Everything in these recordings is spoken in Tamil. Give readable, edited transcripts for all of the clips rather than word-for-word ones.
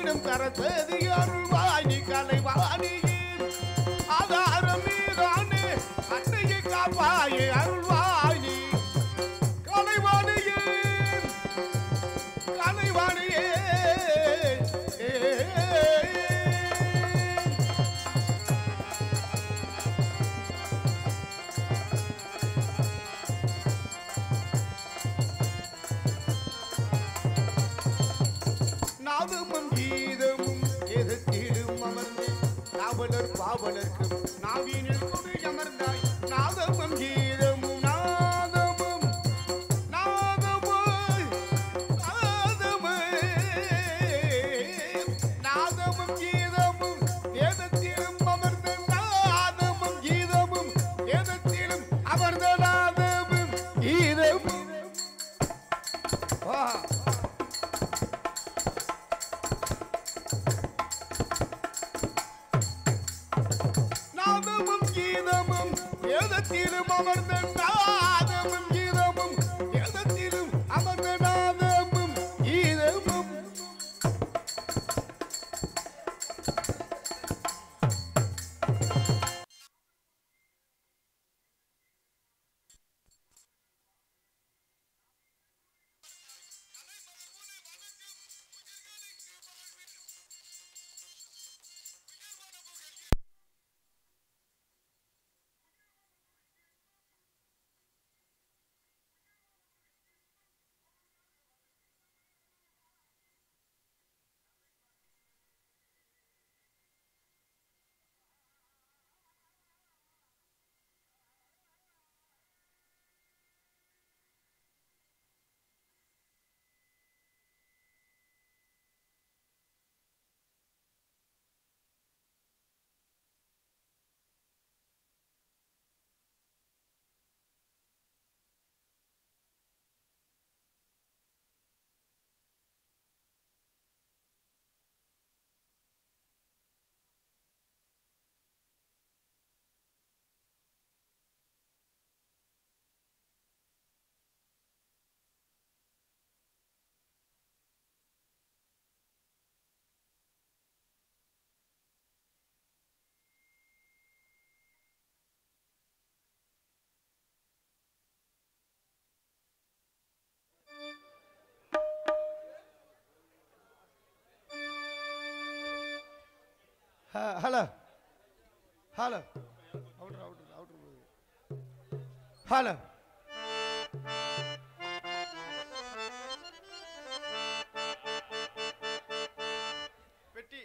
கட்டிடும் கரசதி அருள்வாணி கலைவாணியின் ஆதாரம் நீதானே அன்னையை காப்பாயே அருள்வாணி கலைவாணியின் கலைவாணியே நாதமும் கீதமும் எதத்திலும் அமர்ந்து நாவலர் பாவலர்க்கும் நாவினில் கொடு அமர்ந்தாய் நாதமும் கீதமும் நாதமும் நாதமும் நாதமும் நாதமும் கீதமும் எதத்திலும் அமர்ந்து நாதமும் கீதமும் எதத்திலும் அமர்ந்த நாதமும் கீதமும் நாதமும் கீதமும் எதத்திலும் அமர்ந்த நாதமும் கீதமும் எதத்திலும் அமர்ந்த நாதமும் கீதமும் ஹலோ ஹலோ ஹலோ பெட்டி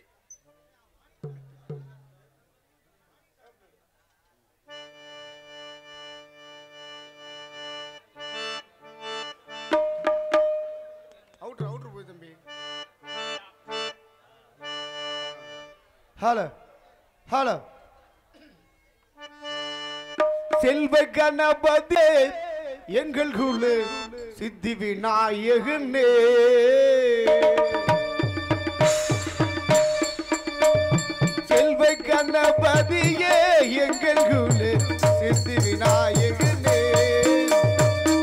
அவுட்ரு போய் தம்பி ஹலோ ஹலோ செல்வ கணபதி எங்கள் குழு சித்தி விநாயகனே செல்வ கணபதியே எங்கள் குழு சித்தி விநாயகனே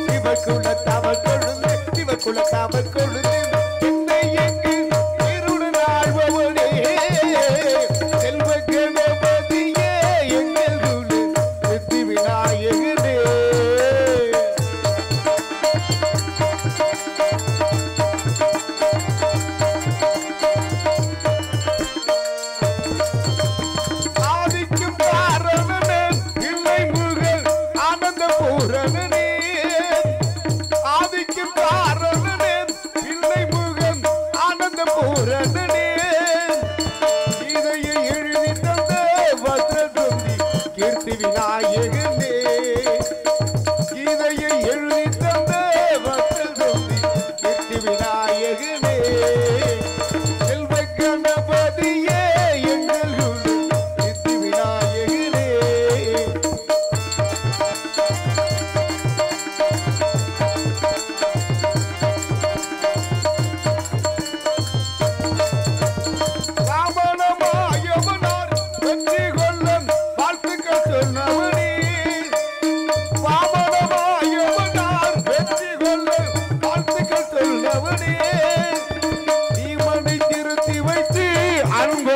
சிவகுல தவ கொழுந்து சிவகுல தவ கொழுந்து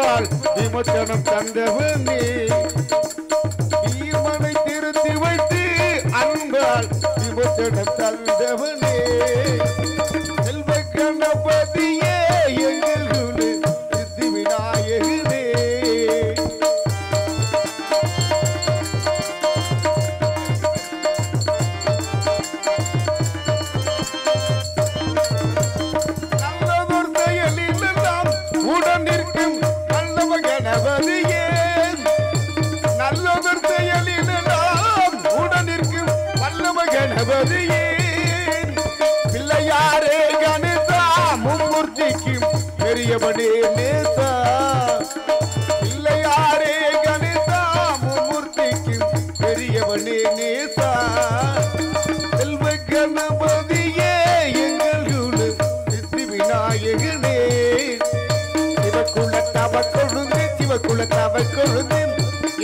அன்பால் விமோச்சனம் தந்தவனே ஈமனை திருத்தி வைத்து அன்பால் விமோச்சனம் தந்தவனே செல்வ கணபதியே எங்கள் குரு சித்தி விநாயகனே நல்லதொரு செயலில் எல்லாம் உடன் நிற்கும் நல்லவ கணபதியே நல்லதொரு செயலில் எல்லாம் உடன் நிற்கும் வல்லவ கணபதியே பிள்ளையாரே கணேசா மும்மூர்த்திக்கும் பெரியவனே நேசா பிள்ளையாரே கணேசா மும்மூர்த்திக்கும் பெரியவனே நேசா செல்வ கணபதியே எங்கள் குரு சித்தி விநாயகனே சிவகுலத்தவ கொழுந்து சிவகுலத்தவ கொழுந்து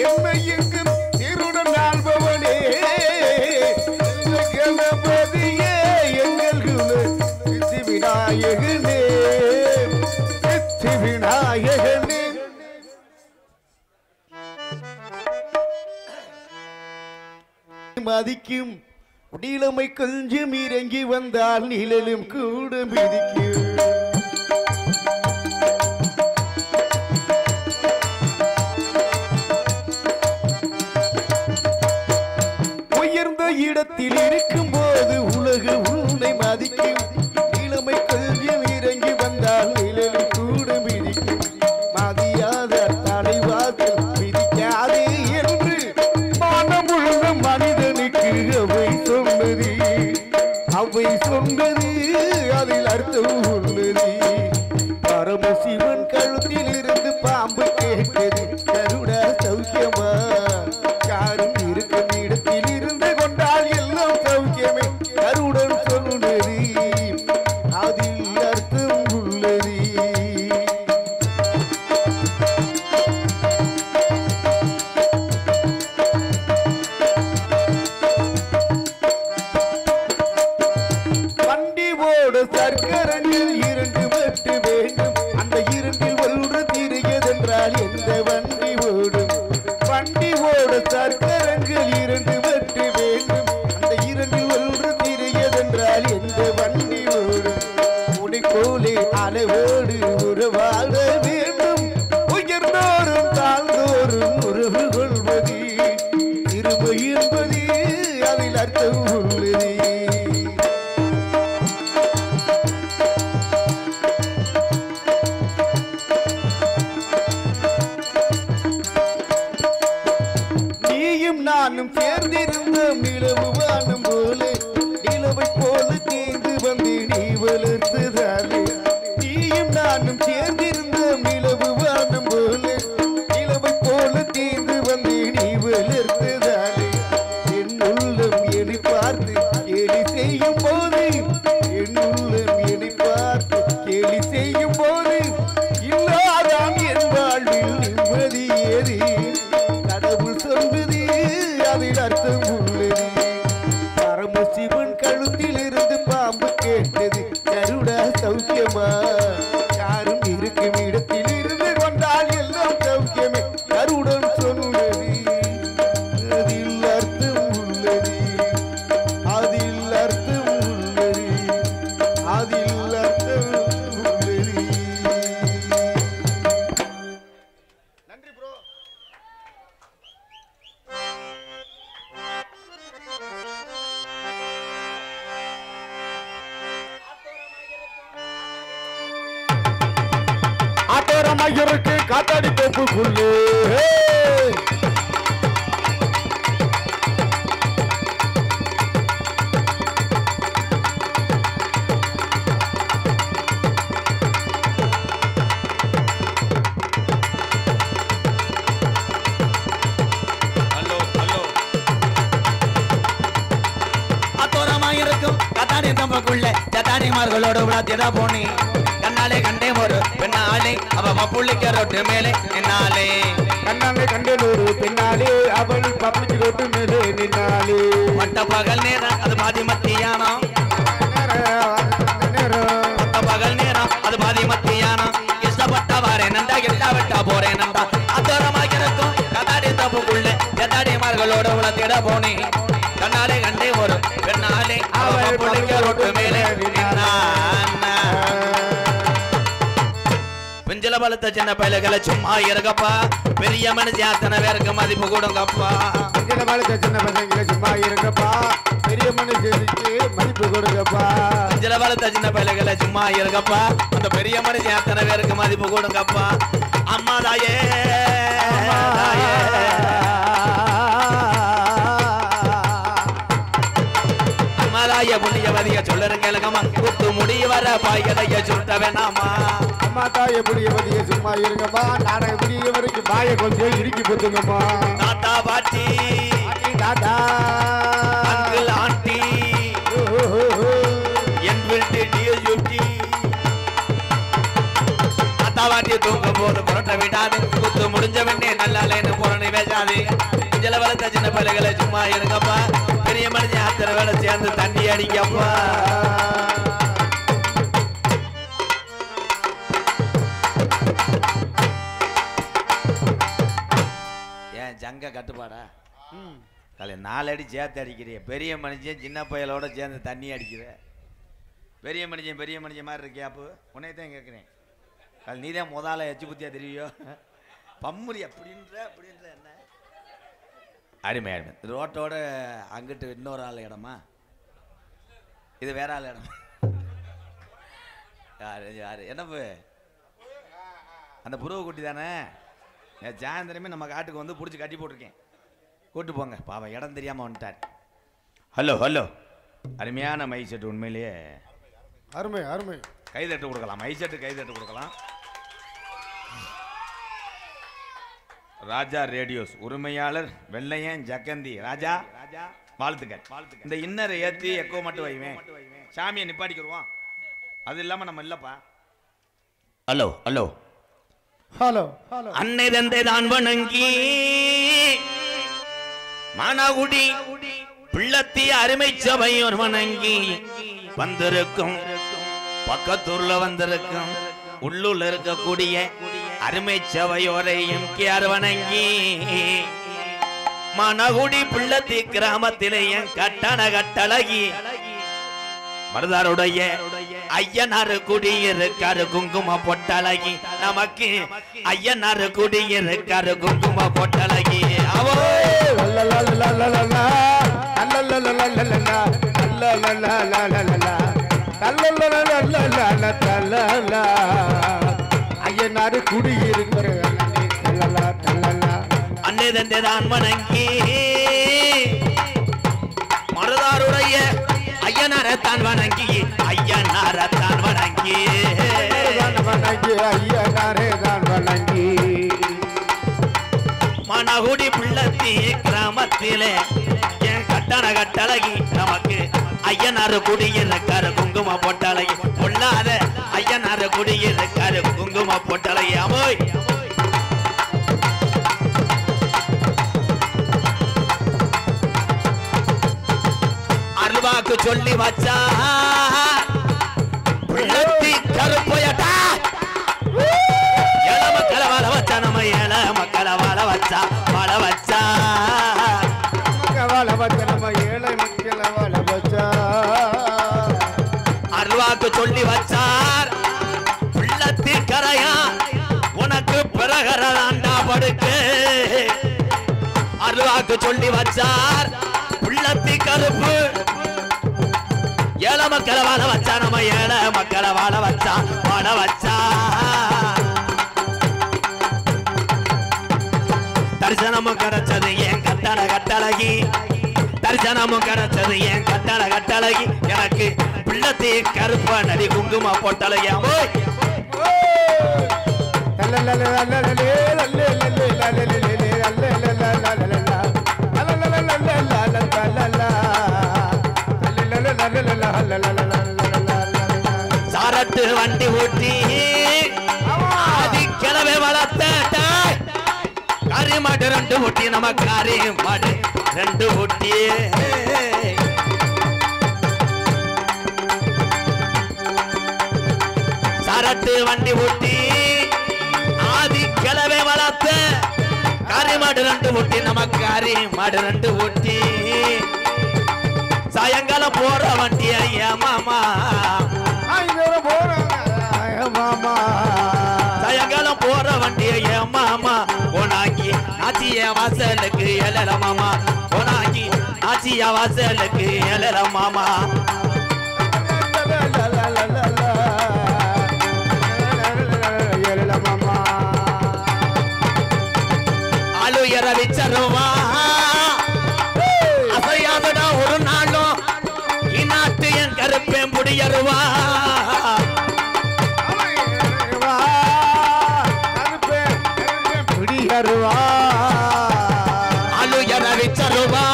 என்னை எங்கும் திருடன் ஆள்பவனே செல்வ கணபதியே எங்கள் குரு சித்தி விநாயகனே சித்தி விநாயகனே மதிக்கும் உடிலமை கொஞ்சம் இறங்கி வந்தால் நிழலும் கூட மிதிக்கும் உயர்ந்த இடத்தில் இருக்கும் போது உலகு உன்னை மதிக்கும் இளமை கொஞ்சம் இறங்கி வந்தால் நிழலும் கூட மிதிக்கும் மதியாத தலைவாசல் மிதிக்காதே என்று மானமுள்ள மனிதனுக்கு அவை சொன்னது அதில் அர்த்தம் உள்ளது பரமசிவன் கழுத்தில் இருந்து பாம்பு கேட்டது கருடா சௌக்கியமா யாரும் இருக்கும் இடத்தில் இருந்து கொண்டால் எல்லாம் சௌக்கியமே கருடன் சொன்னது அதில் அர்த்தம் உள்ளது சர்க்கரங்கள் இரண்டு வெட்டு வேண்டும் அந்த இரண்டில் ஒன்று திரியதென்றால் எந்த வண்டி ஓடும் வண்டி ஓட சர்க்கரங்கள் இரண்டு வெட்டு வேண்டும் அந்த இரண்டில் ஒன்று திரியதென்றால் எந்த வண்டி ஓடும் உனை போலே அளவோடு உறவாட வேண்டும் உயர்ந்தோறும் தாழ்ந்தோறும் உறவு கொள்வது இருமை என்பது அதில் அர்த்தம் உள்ளது நானும் சேர்ந்திருந்த நிலவு வானம் போல நிலவை போல தேர்ந்து வந்து நீ வளர்த்ததாலே நீயும் நானும் சேர்ந்திருந்த நிலவு வானம் போல நிலவை போல தேர்ந்து வந்து நீ வளர்த்ததாலே என் உள்ளம் என்னை பார்த்து கேலி செய்யும் போது என் உள்ளம் என்னை பார்த்து கேலி செய்யும் போது இல்லாதான் என் வாழ்வில் நிம்மதி ஏறி கடவுள் சொல்வது அதில் அர்த்தம் உள்ளது பரமசிவன் கழுத்தில் இருந்து பாம்பு கேட்டது கருடா சௌக்கியமா யாரும் இருக்கும் இடத்தில் இருந்து கொண்டால் எல்லாம் சௌக்கியமே கருடன் சொன்னது அதில் அர்த்தம் உள்ளது அதில் அர்த்தம் உள்ளது அதில் அர்த்தம் உள்ளது நன்றி ப்ரோ ஆட்டோரமாயிருக்கு காத்தாடி தோப்புக்குள்ளே ஆட்டோரமாயிருக்கும் காத்தாடி தோப்புக்குள்ளே ஜட்டானிமார்களோடு விழாத்திட போனி கண்ணாலே கண்டே ஒரு பெண்ணாலே அவ மப்புள்ளிக்க ரொட்டு மேலே நின்னாலே கண்ணாலே கண்டனூரு பின்னாலே அவள் பப்ளிக் ரோட்டு மேலே நின்னாலே பட்ட பகல் நேரம் அது பாதி மத்தியானம் பட்ட பகல் நேரம் அது பாதி மத்தியானம் இஷ்டப்பட்ட வாரே நண்டா எல்லா வெட்டா போற மார்களோட உளத்திட போனே கண்ணாலே கண்டே ஒரு பெண்ணாலே அவள் புள்ளிக்க ரொட்டு மேலே பிஞ்சல பலத்த சின்ன பயலுகளை சும்மா இருக்கப்பா பெரிய மனுஷன் அத்தனை பேருக்கு மதிப்பு கொடுங்கப்பா பிஞ்சல பலத்த சின்ன பசங்களை சும்மா இருக்கப்பா பெரிய மனுஷனுக்கு மதிப்பு கொடுங்கப்பா பிஞ்சல பலத்த சின்ன பயலுகளை சும்மா இருக்கப்பா அந்த பெரிய மனுஷன் அத்தனை பேருக்கு மதிப்பு கொடுங்கப்பா அம்மா தாயே அம்மாதாய புண்ணியவதிய சொல்லுறங்கம்மா குத்து முடிய வர பாயதைய சுட்ட வேணாமா அம்மா தாய புண்ணியவதிய சும்மா இருங்கம்மா நாடக புரிய வரைக்கும் பாய கொஞ்சம் இறுக்கி போட்டுங்கம்மா தாத்தா பாட்டி தாத்தா அங்கிள் ஆண்டி என் வீட்டு டியூட்டி தாத்தா பாட்டி தூங்கும் போது புரட்ட விடாது குத்து முடிஞ்ச வெண்ணே நல்லாலேன்னு புறணி பேசாது சில வளர்த்த சின்ன பிள்ளைகளை சும்மா இருங்கப்பா பெரிய மனுஷன் அத்தனை வேலை சேர்ந்து தண்ணி அடிக்கப்பா ஏன் ஜங்க கட்டுப்பாடா காலை 4 அடி சேர்த்து அடிக்கிறிய பெரிய மனுஷன் சின்ன பயலோட சேர்ந்து தண்ணி அடிக்கிற பெரிய மனுஷன் மாதிரி இருக்கியா அப்போ உன்னையத்தான் கேட்குறேன் காலை நீதான் முதல்ல எச்சு புத்தியா தெரிவியோ பம்முறி அப்படின்ற என்ன அருமை ரோட்டோட அங்கிட்டு இன்னொரு ஆள் இடமா இது வேற ஆள் இடம் யாரு என்னப்பு அந்த புருவ குட்டி தானே சாயந்தரமே நம்ம காட்டுக்கு வந்து பிடிச்சி கட்டி போட்டிருக்கேன் கூட்டு போங்க பாவம் இடம் தெரியாம வந்துட்டார் ஹலோ அருமையான மை செட்டு உண்மையிலேயே அருமை கைதட்டு கொடுக்கலாம் மை செட்டு கைதட்டு கொடுக்கலாம் ராஜா ரேடியோஸ் உரிமையாளர் வெள்ளையன் ஜக்கந்தி ராஜா வாழ்த்துக்கள் இந்த இன்னரை ஏற்றி எக்கோ மட்டும் வைவேன் சாமியை நிப்பாட்டிக்கிடுவோம் அது இல்லாம நம்ம இல்லப்பா ஹலோ அன்னை தந்தை தான் வணங்கி மானாகுடி பிள்ளத்தி அருமை சபையோர் வணங்கி வந்திருக்கும் பக்கத்தூர்ல வந்திருக்கும் உள்ளூர்ல இருக்கக்கூடிய அருமை சபையோரையும் கேர் வணங்கி மனகுடி பிள்ளத்தி கிராமத்திலே என் கட்டழகி மருதாருடைய ஐயனாறு குடியிருக்காரு குங்கும பொட்டழகி நமக்கு ஐயனாறு குடியிருக்காரு குங்கும பொட்டழகி அவோ ஐயனாறு குடியிருக்கிற அன்னை தந்தை தான் வணங்கி மருதாருடைய ஐயனாரத்தான் வணங்கி ஐயனாரத்தான் வணங்கி ஐயனாரேதான் வணங்கி மனகுடி பிள்ளத்தி கிராமத்திலே என் கட்டழகி நமக்கு ஐயனாறு குடியிருக்காரு குங்கும பொட்டழகி பொல்லாத ஐயனாறு குடியிருக்காரு குங்கும பொட்டழகி அமோய் அருள்வாக்கு சொல்லி வச்சா பிள்ளத்தி கருப்பையட்டா ஏழ மக்களை வாழ வச்சா நம்ம ஏழ மக்களை வாழ வச்சா நம்ம ஏழை மக்களை வாழ வச்சா அருள்வாக்கு சொல்லி வச்சார் பிள்ளத்தி கரையா உனக்கு பிறகரதாண்டா படுக்கு அருள்வாக்கு சொல்லி வச்சார் பிள்ளத்தி கருப்பு ஏழ மக்களை வாழ வச்சா நம்ம ஏழ மக்களை வாழ வச்சா தரிசனமும் கிடைச்சது என் கட்டழகி தரிசனமும் கிடைச்சது என் கட்டழகி எனக்கு பிள்ளத்தி கருப்ப நடி குங்கும பொட்டழகி சாரட்டு வண்டி ஊட்டி ஆதி கிளவே வளர்த்த காரி மாடு 2 ஊட்டி நம்ம காரி மாடு 2 ஊட்டி சாரட்டு வண்டி ஊட்டி ஆதி கிளவே வளர்த்த காரி மாடு ரெண்டு ஊட்டி நமக்கு காரி மாடு ரெண்டு ஊட்டி சாயங்காலம் போற வண்டி ஐயா மாமா மாமா சாயங்காலம் போற வண்டி ஐயா மாமா போனாக்கி ஆச்சிய வாசலுக்கு எழல மாமா போனாக்கி ஆச்சிய வாசலுக்கு எழல மாமா ஆளுயர விச்சருவா அசையாதடா ஒரு நாளும் இந்நாட்டு என் கருப்பேன் புடியருவா ஆளுயர விச்சருவா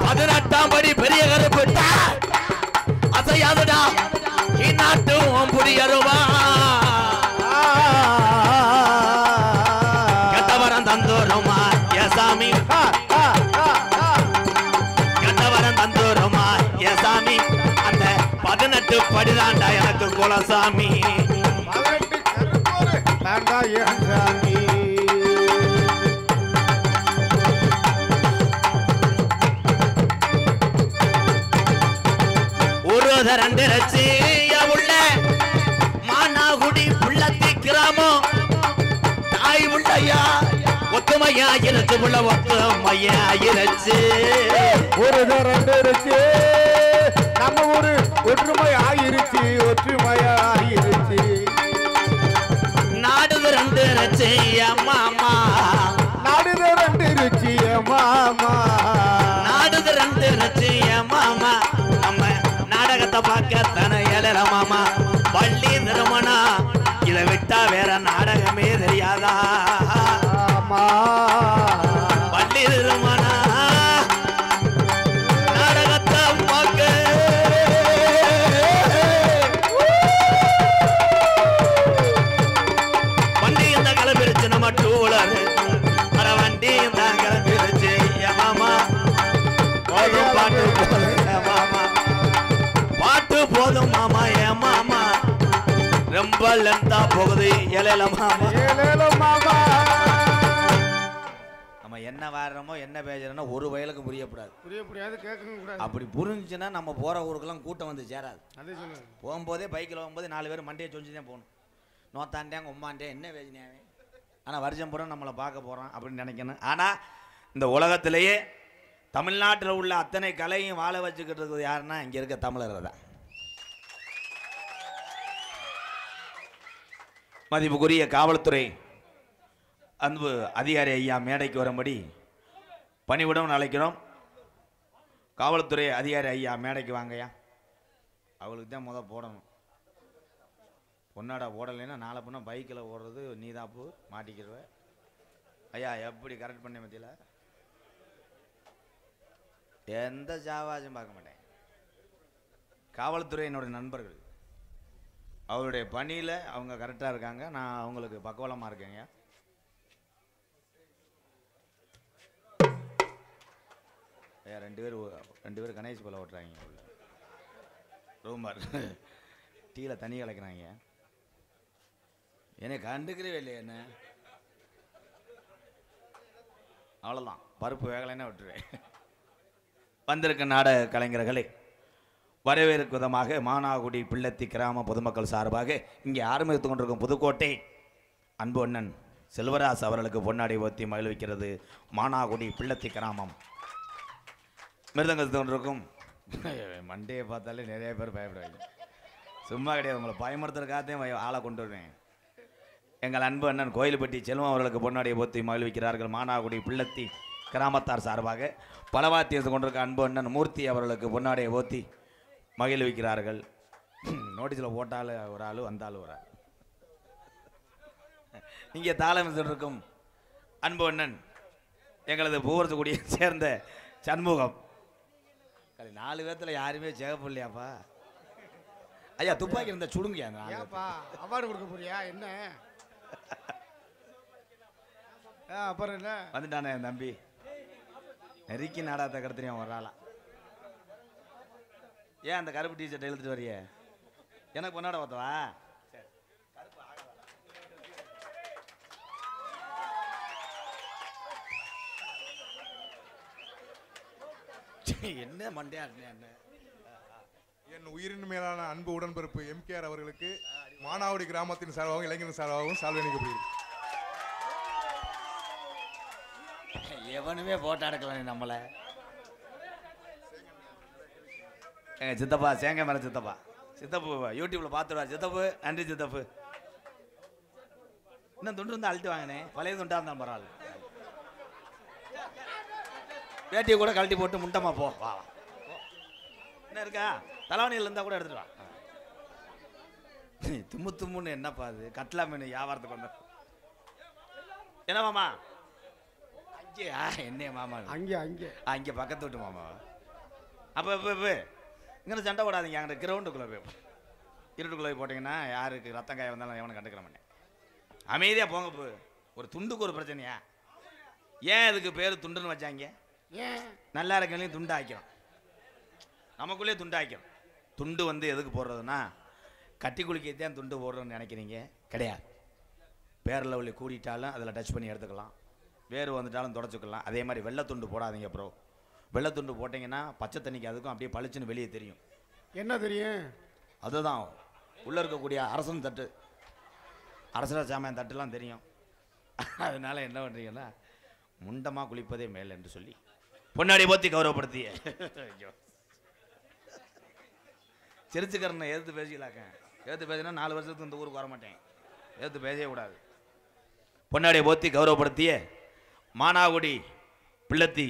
18ஆம் படி பெரிய கருப்பு அசையாதடா இந்நாட்டு புடியருவா கெட்டவரம் தந்தோருமா ஏசாமி கெட்டவரம் தந்தோருமா ஏசாமி அந்த 18 படிதாண்டா எனக்கு குலசாமி ஒரு ரெண்டு ரச்சி உள்ள மானாகுடி புள்ளத்தி கிராமம் தாய் உள்ளையா ஒத்துமையா இருச்சு உள்ள ஒத்துமையா இருச்சு ஒரு ரெண்டு இருச்சு நம்ம ஒரு ஒற்றுமை ஆயிருச்சு ஒற்றுமையா ஆயிருச்சு நாடுது ரெண்டு ரச்சி மாமா நாடுது ரெண்டு ருச்சி மாமா நாடுது ரெண்டு ரச்சி மாமா நம்ம நாடகத்தை பார்க்க தானே எழல மாமா பள்ளி நிறுவனா இதை விட்டா வேற நாடகமே தெரியாதா பள்ளி நிறுவனா நாடகத்தை பார்க்க வண்டி இந்த கிளம்பிருச்சு நம்ம டூலர் அர வண்டி இந்த கிளம்பிருச்சு மாமா போதும் பாட்டு போதும் மாமா பாட்டு போதும் மாமா ஏ மாமா ரொம்ப லெந்தா போகுது ஏலேல மாமா நம்ம என்ன வாடுறோமோ என்ன பேசுறோமோ ஒரு வயலுக்கு புரியப்படாது கேட்கவும் கூடாது அப்படி புரிஞ்சுன்னா நம்ம போற ஊருக்கெல்லாம் கூட்டம் வந்து சேராது அதே சொல்லுங்க போகும்போதே பைக்கில் போகும்போது 4 பேர் மண்டையை சொல்லி தான் போகணும் நோத்தாண்டேங்க உம்மாண்டே என்ன பேசினாவே ஆனால் வருஷம் பூரா நம்மளை பார்க்க போகிறோம் அப்படின்னு நினைக்கணும் ஆனால் இந்த உலகத்திலேயே தமிழ்நாட்டில் உள்ள அத்தனை கலையும் வாழ வச்சுக்கிட்டு இருக்குது யாருன்னா இங்கே இருக்க தமிழர்கள் தான் மதிப்புக்குரிய காவல்துறை அன்பு அதிகாரி ஐயா மேடைக்கு வரும்படி பணிவிடம் அழைக்கிறோம் காவல்துறை அதிகாரி ஐயா மேடைக்கு வாங்கய்யா அவளுக்கு தான் போடணும் பொன்னாடா ஓடலைன்னா நாளை பொண்ணா பைக்கில் ஓடுறது நீதாப்பு மாட்டிக்கிடுவ ஐயா எப்படி கரெக்ட் பண்ண மத்தியில் எந்த ஜாவாஜும் பார்க்க மாட்டேன் காவல்துறையினுடைய நண்பர்கள் அவருடைய பணியில் அவங்க கரெக்டாக இருக்காங்க நான் அவங்களுக்கு பக்கவலமாக இருக்கேங்க ஐயா ரெண்டு பேர் கணேஷ் போல ஓட்டுறாங்க உள்ள ரூமர் டீயில் தண்ணி கலக்கிறாங்க என்னை கண்டுக்கிறவே இல்லையே என்ன அவ்வளோதான் பருப்பு வேகலைன்னா விட்டுருவேன் வந்திருக்க நாடக கலைஞர்களே வரவேற்கும் விதமாக மானாகுடி பிள்ளத்தி கிராம பொதுமக்கள் சார்பாக இங்கே ஆரம்பித்துக் கொண்டிருக்கும் புதுக்கோட்டை அன்பு அண்ணன் செல்வராஜ் அவர்களுக்கு பொன்னாடி ஓத்தி மகிழ்விக்கிறது மானாகுடி பிள்ளத்தி கிராமம் மிருதங்கத்து கொண்டிருக்கும் மண்டையை பார்த்தாலே நிறைய பேர் பயப்படுவாங்க சும்மா கிடையாது உங்களை பயமுறுத்துறதுக்காகத்தையும் ஆளை கொண்டு வருவேன் எங்கள் அன்பு அண்ணன் கோயில்பட்டி செல்வம் அவர்களுக்கு பொன்னாடியை போத்தி மகிழ்விக்கிறார்கள் மானாகுடி பிள்ளத்தி கிராமத்தார் சார்பாக பலவாத்தியத்தை கொண்டிருக்க அன்பு அண்ணன் மூர்த்தி அவர்களுக்கு பொன்னாடியை போத்தி மகிழ்விக்கிறார்கள் நோட்டீஸில் போட்டால் ஒரு ஆள் வந்தாலும் ஒரு ஆள் இங்கே தாளமிட்டு இருக்கும் அன்பு அண்ணன் எங்களது பூவரத்துக்குடியை சேர்ந்த சண்முகம் 4 பேர்த்தில் யாருமே சேகப்பு இல்லையாப்பா ஐயா துப்பாக்கி இருந்தா சுடுங்கயா அவார்டு கொடுக்க போறியா என்ன அப்புறம் என்ன வந்துட்டானே என் தம்பி நெருக்கி நாடகத்தை கடத்துறியான் ஒரு ஆளா ஏன் அந்த கருப்பு டீஷர்ட் எழுத்துட்டு வரிய எனக்கு பொன்னாட பார்த்தவா என்ன மண்டையா என்ன என் உயிரின் மேலான அன்பு உடன்பிறப்பு எம்கேஆர் அவர்களுக்கு மானாவடி கிராமத்தின் சார்பாகவும் இளைஞரின் சார்பாகவும் சால்வை அளிக்கப்படுகிறது. எவனுமே போட்டோ எடுக்கலாம் நம்மளை. எங்க சித்தப்பா சேங்க மேல சித்தப்பா சித்தப்பு யூடியூப்ல பார்த்துடுவா. சித்தப்பு நன்றி சித்தப்பு. இன்னும் துண்டு வந்து அழுத்தி வாங்கினே பழைய துண்டா இருந்தால் பரவாயில்ல. வேட்டியை கூட கழட்டி போட்டு முண்டமா போ வா. என்ன இருக்கா தலைவணியில் இருந்தா கூட எடுத்துட்டு வா. தும்மு தும்முன்னு என்னப்பா அது கட்லா மீன் வியாபாரத்துக்கு வந்த என்ன மாமா அங்கேயா என்ன மாமா அங்கே அங்கே அங்கே பக்கத்து விட்டு மாமா. அப்போ இங்கே சண்டை போடாதீங்க. அங்கே கிரவுண்டுக்குள்ளே போய் இருட்டுக்குள்ளே போய் போட்டிங்கன்னா யாருக்கு ரத்தம் காய வந்தாலும் எவனை கண்டுக்கிற மாட்டேன். அமைதியாக போங்க. போ ஒரு துண்டுக்கு ஒரு பிரச்சனையா? ஏன் இதுக்கு பேர் துண்டுன்னு வச்சாங்க? ஏன் நல்லா இருக்கலையும் துண்டு ஆக்கிறோம். நமக்குள்ளேயே துண்டு ஆக்கிறோம். துண்டு வந்து எதுக்கு போடுறதுன்னா கட்டி குளிக்கத்தான் துண்டு போடுறோன்னு நினைக்கிறீங்க. கிடையாது. பேரில் உள்ள கூடிட்டாலும் அதில் டச் பண்ணி எடுத்துக்கலாம். வேறு வந்துட்டாலும் தொடச்சிக்கலாம். அதே மாதிரி வெள்ளை துண்டு போடாதீங்க. அப்புறம் வெள்ளை துண்டு போட்டிங்கன்னா பச்சை தண்ணிக்கு அதுக்கும் அப்படியே பளிச்சுன்னு வெளியே தெரியும். என்ன தெரியும்? அதுதான் உள்ளே இருக்கக்கூடிய அரசன் தட்டு அரசர சாமியான் தட்டுலாம் தெரியும். அதனால என்ன பண்ணுறீங்கன்னா முண்டமாக குளிப்பதே மேல் என்று சொல்லி பொன்னாடி போத்தி கௌரவப்படுத்திய சிரிச்சுக்கரனை எதிர்த்து பேசிக்கலாக்க. எதிர்த்து பேசினா 4 வருஷத்துக்கு இந்த ஊருக்கு வரமாட்டேன். எதிர்த்து பேசவே கூடாது. பொன்னாடியை போத்தி கௌரவப்படுத்திய மானாகுடி பிள்ளத்தி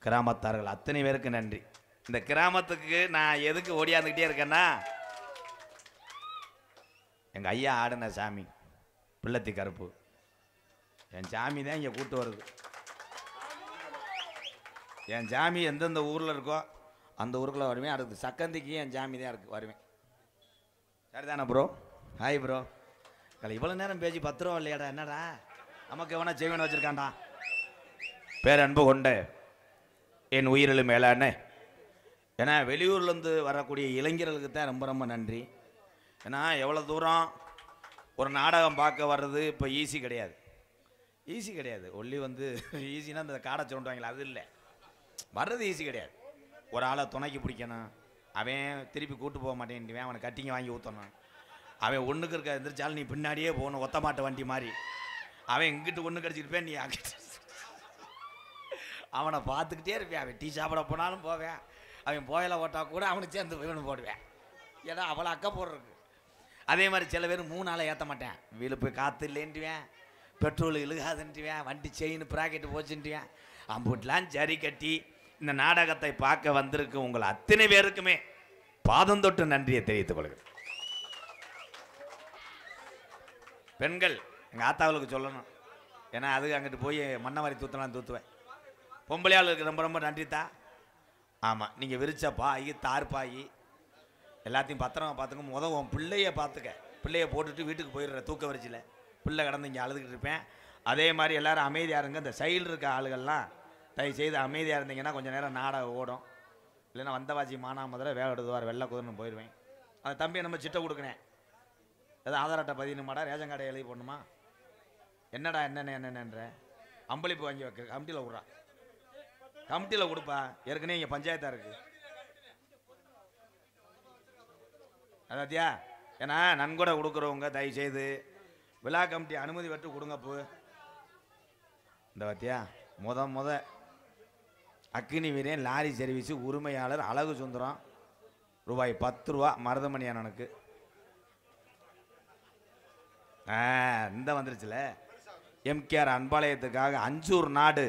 கிராமத்தார்கள் அத்தனை பேருக்கு நன்றி. இந்த கிராமத்துக்கு நான் எதுக்கு ஓடியாந்துக்கிட்டே இருக்கேன்னா எங்கள் ஐயா ஆடின சாமி பிள்ளத்தி கருப்பு என் சாமி தான் இங்கே கூட்டு வருது. என் சாமி எந்தெந்த ஊரில் இருக்கோ அந்த ஊருக்குள்ள வருவேன். அடுத்து சக்கந்திக்கு என் சாமி தான் இருக்கு வருவேன். சரிதானே ப்ரோ? Hi bro. இவ்வளோ நேரம் பேசி 10 ரூபா இல்லையாடா? என்னடா நமக்கு எவனா செய்வன வச்சுருக்காண்டா. பேரன்பு கொண்ட என் உயிரிலும் மேலான ஏன்னா வெளியூர்லேருந்து வரக்கூடிய இளைஞர்களுக்கு தான் ரொம்ப ரொம்ப நன்றி. ஏன்னா எவ்வளோ தூரம் ஒரு நாடகம் பார்க்க வர்றது இப்போ ஈஸி கிடையாது. ஈஸி கிடையாது. ஒல்லி வந்து ஈஸினா இந்த காடை சொல்லுவாங்களே அது இல்லை. வர்றது ஈஸி கிடையாது. ஒரு ஆளை துணைக்கு பிடிக்கணும். அவன் திருப்பி கூட்டு போக மாட்டேன்ட்டுவேன். அவனை கட்டிங்க வாங்கி ஊற்றணும். அவன் ஒன்றுக்கு இருக்க எந்திரிச்சாலும் நீ பின்னாடியே போகணும். ஒத்த மாட்ட வண்டி மாதிரி. அவன் இங்கிட்டு ஒன்று கடிச்சிருப்பேன். நீ அவனை பார்த்துக்கிட்டே இருப்பேன். அவன் டீ சாப்பிட போனாலும் போவேன். அவன் போயில ஓட்டா கூட அவனுக்கு சேர்ந்து இவனு போடுவேன். ஏன்னா அவளை அக்கா போடுறதுக்கு. அதே மாதிரி சில பேர் 3 நாளை ஏற்ற மாட்டேன். வீடு போய் காற்று இல்லைன்ட்டுவேன். பெட்ரோல் இழுகாதுன்ட்டுவேன். வண்டி செயின் ப்ராக்கெட்டு போச்சுன்ட்டுவேன். அம்புட்லாம் சரி கட்டி இந்த நாடகத்தை பார்க்க வந்திருக்கு உங்கள் அத்தனை பேருக்குமே பாதம் தொட்டு நன்றியை தெரிவித்துக் கொள்கிறேன். பெண்கள் எங்கள் ஆத்தாவுக்கு சொல்லணும். ஏன்னா அதுக்கு அங்கிட்டு போய் மண்ணவாரி தூத்தலாம் தூத்துவேன். பொம்பளையாளுக்கு ரொம்ப ரொம்ப நன்றித்தா. ஆமாம், நீங்கள் விரிச்ச பாய் தார்பாய் எல்லாத்தையும் பத்திரமா பார்த்துங்க. உன் பிள்ளைய பார்த்துக்க. பிள்ளைய போட்டுட்டு வீட்டுக்கு போயிடுற தூக்க வரிச்சில் பிள்ளை கடந்து இங்கே அழுதுகிட்டு இருப்பேன். அதே மாதிரி எல்லோரும் அமைதியாக இருங்க. இந்த சைடில் இருக்க ஆளுகள்லாம் தயவு செய்து அமைதியாக இருந்தீங்கன்னா கொஞ்சம் நேரம் நாடகம் ஓடும். இல்லைன்னா வந்தவாசி மானாமதுரை வேலை எடுத்துவார் வெள்ளை குதிர்னு போயிடுவேன். அந்த தம்பியை நம்ம சிட்டை கொடுக்கணேன். ஏதாவது ஆதார் அட்டை பதினுமாடா ரேஷன் கார்டை எழுதி போடணுமா? என்னடா என்னென்ன அம்பளிப்பு வாங்கி வைக்க கமிட்டியில் விட்றா. கமிட்டியில் கொடுப்பா. ஏற்கனவே இங்கே பஞ்சாயத்தாக இருக்குது. அதாத்தியா ஏன்னா நன்கொடை கொடுக்குறவங்க தயவு செய்து விழா கமிட்டி அனுமதி பெற்று கொடுங்கப்பு. இந்த வாத்தியா முத அக்கினி வீரன் லாரி சர்வீஸு உரிமையாளர் அழகு சுந்தரம் ரூபாய் 10 ரூபா மருதமணி அண்ணனுக்கு. இந்த வந்துருச்சுல எம்கேஆர் அன்பாலயத்துக்காக அஞ்சூர் நாடு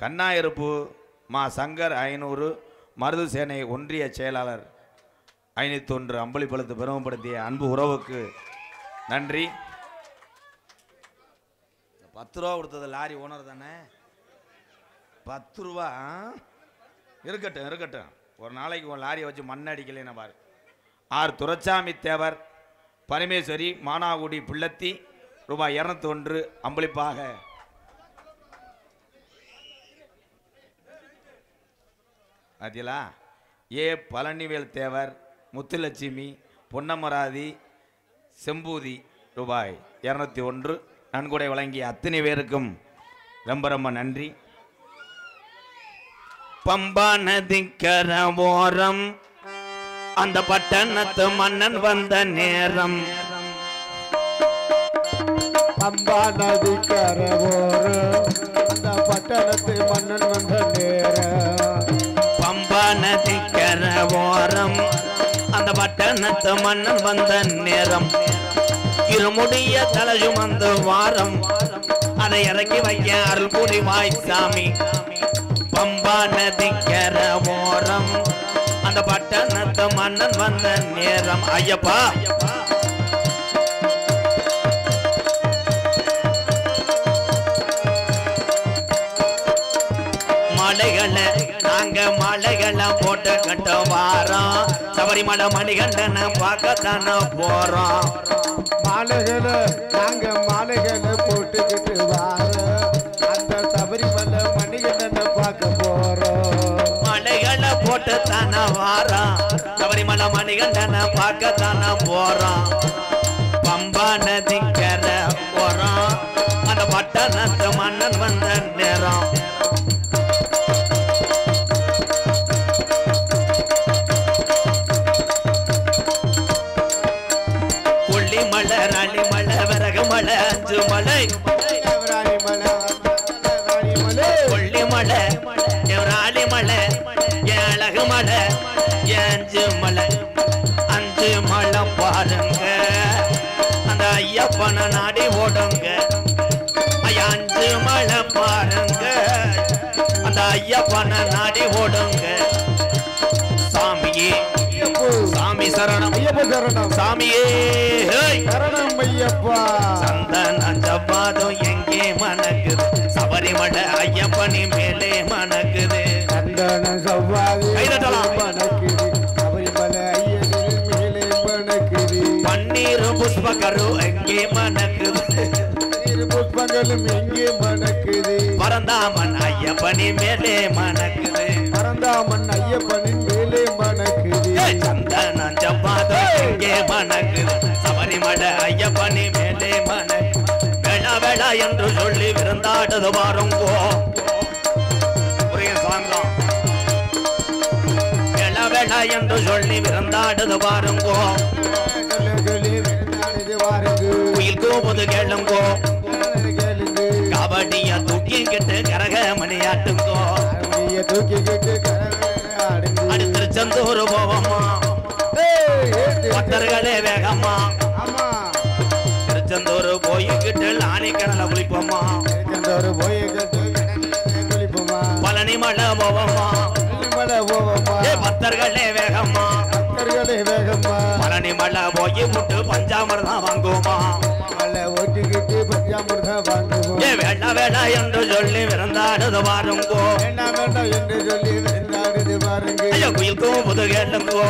கண்ணாயிருப்பு மா சங்கர் 500 மருது சேனை ஒன்றிய செயலாளர் 501 அம்பளிப்பழுத்து பெருமைப்படுத்திய அன்பு உறவுக்கு நன்றி. 10 ரூபா கொடுத்தது லாரி ஓனர் தானே. 10 ரூபா இருக்கட்டும். ஒரு நாளைக்கு ஒரு லாரியை வச்சு மண் அடிக்கலைன்னு பாரு. ஆர் துரைச்சாமி தேவர் பரமேஸ்வரி மானாகுடி பிள்ளத்தி ரூபாய் 201 அம்பளிப்பாக பார்த்தீங்களா. ஏ பழனிவேல் தேவர் முத்துலட்சுமி பொன்னமராதி செம்பூதி ரூபாய் 201 நன்கொடை வழங்கிய அத்தனை பேருக்கும் ரொம்ப ரொம்ப நன்றி. பம்பா நதிக்கர ஓரம் அந்த பட்டணத்து மன்னன் வந்த நேரம். பம்பா நதிக்கர ஓரம் அந்த பட்டணத்து மன்னன் வந்த நேரம். பம்பா நதிக்கர ஓரம் அந்த பட்டணத்து மன்னன் வந்த நேரம். இருமுடிய தலையுமந்து வாரம் அதை இறக்கி வைக்க அருள் புரிவாய் சாமி. பம்பா நதிக்கர ஓரம் அந்த பட்டணத்து மன்னன் வந்த நேரம். ஐயப்பா மலைகளை நாங்க மலைகளை போட்டு கட்ட வாரோம். சபரிமலை மணிகண்டனை பார்க்கத்தான போறோம். மாலைகளை நாங்க மாலைகளை போட்டுக்கிட்டு வாரோம். அந்த சபரிமலை மணிகண்டனை பார்க்க போறோம். மலைகளை போட்டு தானே வாரோம். சபரிமலை மணிகண்டனை பார்க்கத்தான போறோம். பம்பா நதிக்கர போறோம் அந்த பட்டணத்து மன்னன் வந்த நேரம். மலை ராணி மலை விறகு மலை அஞ்சு மலை கொல்லி மலை ராணி மலை என் அழகு மலை என் அஞ்சு மலை. அஞ்சு மலை பாருங்க அந்த ஐயப்பன நாடி ஓடுங்க. ஐயா அஞ்சு மலை பாருங்க அந்த ஐயப்பன நாடி ஓடுங்க. சாமியே சாமி சரணம் ஐயப்ப சரணம் சாமியே சரணம் ஐயப்பா. சந்தன ஜவ்வாதும் எங்கே மணக்குது. சபரிமலை ஐயப்பனி மேலே மணக்குது. சந்தன செவ்வாது கைதட்டலாம். மணக்குது. சபரிமலை ஐயனின் மேலே மணக்குது. பன்னீர் புஷ்பகரு எங்கே மணக்குது. இரு புஷ்பங்களும் எங்கே மணக்குது. பரந்தாமன் ஐயப்பனி மேலே மணக்குது. பரந்தாமன் ஐயப்பனின் மேலே மணக்குது. சந்தன ஜவ்வாதும் எங்கே மணக்குது. சபரிமலை ஐயப்பனி மேலே மணக்கு. வேளா வேளா என்று சொல்லி விருந்தாடுது வாருங்கோ. சாங்கம் வேளா வேளா என்று சொல்லி விருந்தாடுது வாருங்கோ. குயில் கூவுது கேளுங்கோ. கபடிய தூக்கிக்கிட்டு கரக மணியாட்டுங்கோ. திருச்செந்தூர் போவம்மா பக்தர்களே வேகம்மா. திருச்செந்தூர் போய்கிட்டு லானி கடலை குளிப்போம்மா. பழனி மலை போவம்மா. பக்தர்களே வேகம்மா. பழனி மலை போய் முட்டு பஞ்சாமிர்தம் வாங்குவோமா. ஓட்டிக்கிட்டு பஞ்சாமிர்தம் வாங்குவோம். வேளா வேளா என்று சொல்லி விருந்தாடுது பாருங்கோ. வேண்டாம் வேண்டாம் என்று சொல்லி விருந்தாடுது பாருங்க. ஐயோ குயில் கூவுது கேளுங்கோ.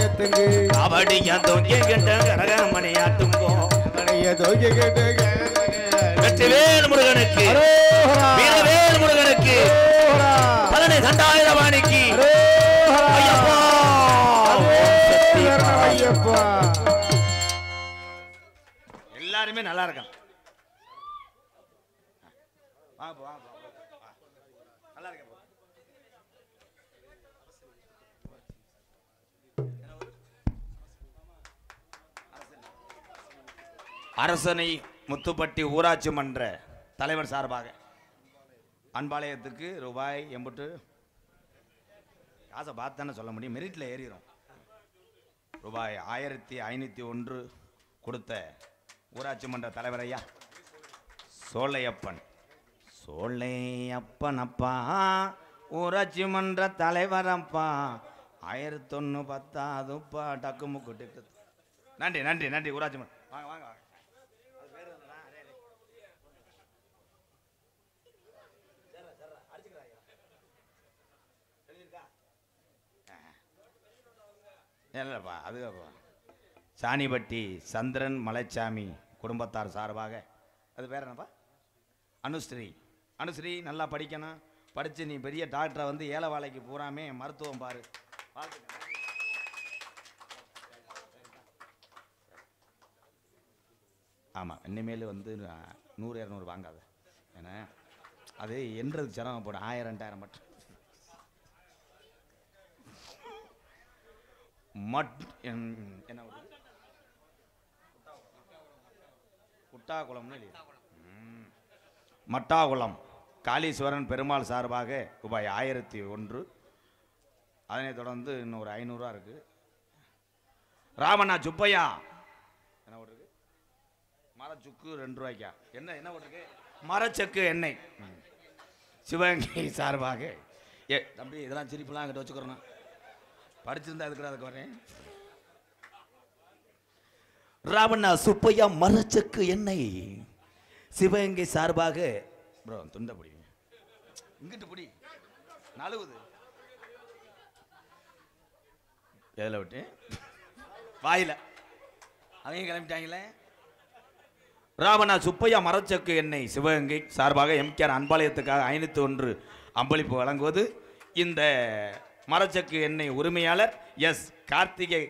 ஏத்துங்க கபடிய தூக்கிக்கிட்டு கரக மணியாட்டுங்கோ. வெற்றிவேல் முருகனுக்கு வீரவேல் முருகனுக்கு பழனி தண்டாயுதபாணிக்கு ஐயப்பா. எல்லாருமே நல்லா இருக்கான். நல்லா இருக்க. அரசனை முத்துப்பட்டி ஊராட்சி மன்ற தலைவர் சார்பாக அன்பாலயத்துக்கு ரூபாய் 80 காசை பார்த்து தானே சொல்ல முடியும். மெரிட்ல ஏறிடும். ரூபாய் 1501 கொடுத்த ஊராட்சி மன்ற தலைவர் ஐயா சோலையப்பன். சோலையப்பன் அப்பா ஊராட்சி மன்ற தலைவர் அப்பா 1001 10 டக்கு முக்கு டிக்கு. நன்றி நன்றி நன்றி ஊராட்சி மன்ற. வாங்க வாங்க. இல்லைப்பா அதுப்பா சாணிப்பட்டி சந்திரன் மலைச்சாமி குடும்பத்தார் சார்பாக அது பேர் என்னப்பா அனுஸ்ரீ. அனுஸ்ரீ நல்லா படிக்கணும். படித்து நீ பெரிய டாக்டரை வந்து ஏழை வேலைக்கு பூராமே மருத்துவம் பாரு. ஆமாம் இனிமேல் வந்து 100 200 வாங்காத. ஏன்னா அது என்றது சிரமப்படும். 1000 2000 மட்டும் என்ன குட்டாகுளம்னு இல்லையா? மட்டாகுளம் காளீஸ்வரன் பெருமாள் சார்பாக ரூபாய் 1001. அதனைத் தொடர்ந்து இன்னொரு 500 இருக்கு. ராமண்ணா சுப்பையா என்ன ஓட்டுருக்கு? மரச்சுக்கு 2 ரூபாய்க்கா? என்ன ஓட்டுருக்கு? மரச்சக்கு எண்ணெய் சிவகங்கை சார்பாக. தம்பி இதெல்லாம் சிரிப்புலாம் அங்கிட்ட வச்சுக்கிறோம். படிச்சிருந்தா அதுக்கு அதுக்கு வரேன். ராமண்ணா சுப்பையா மரச்சக்கு எண்ணெய் சிவகங்கை சார்பாக. ப்ரோ துண்டை பிடிங்க, இங்கிட்டு பிடி, நழுவுது. எதில் விட்டு வாயில அவங்க கிளம்பிட்டாங்களே. ராமண்ணா சுப்பையா மரச்சக்கு எண்ணெய் சிவகங்கை சார்பாக எம்கேஆர் அன்பாலயத்துக்காக 501 அம்பளிப்பு வழங்குவது. இந்த மரச்சக்கு எண்ணெய் உரிமையாளர் எஸ் கார்த்திகை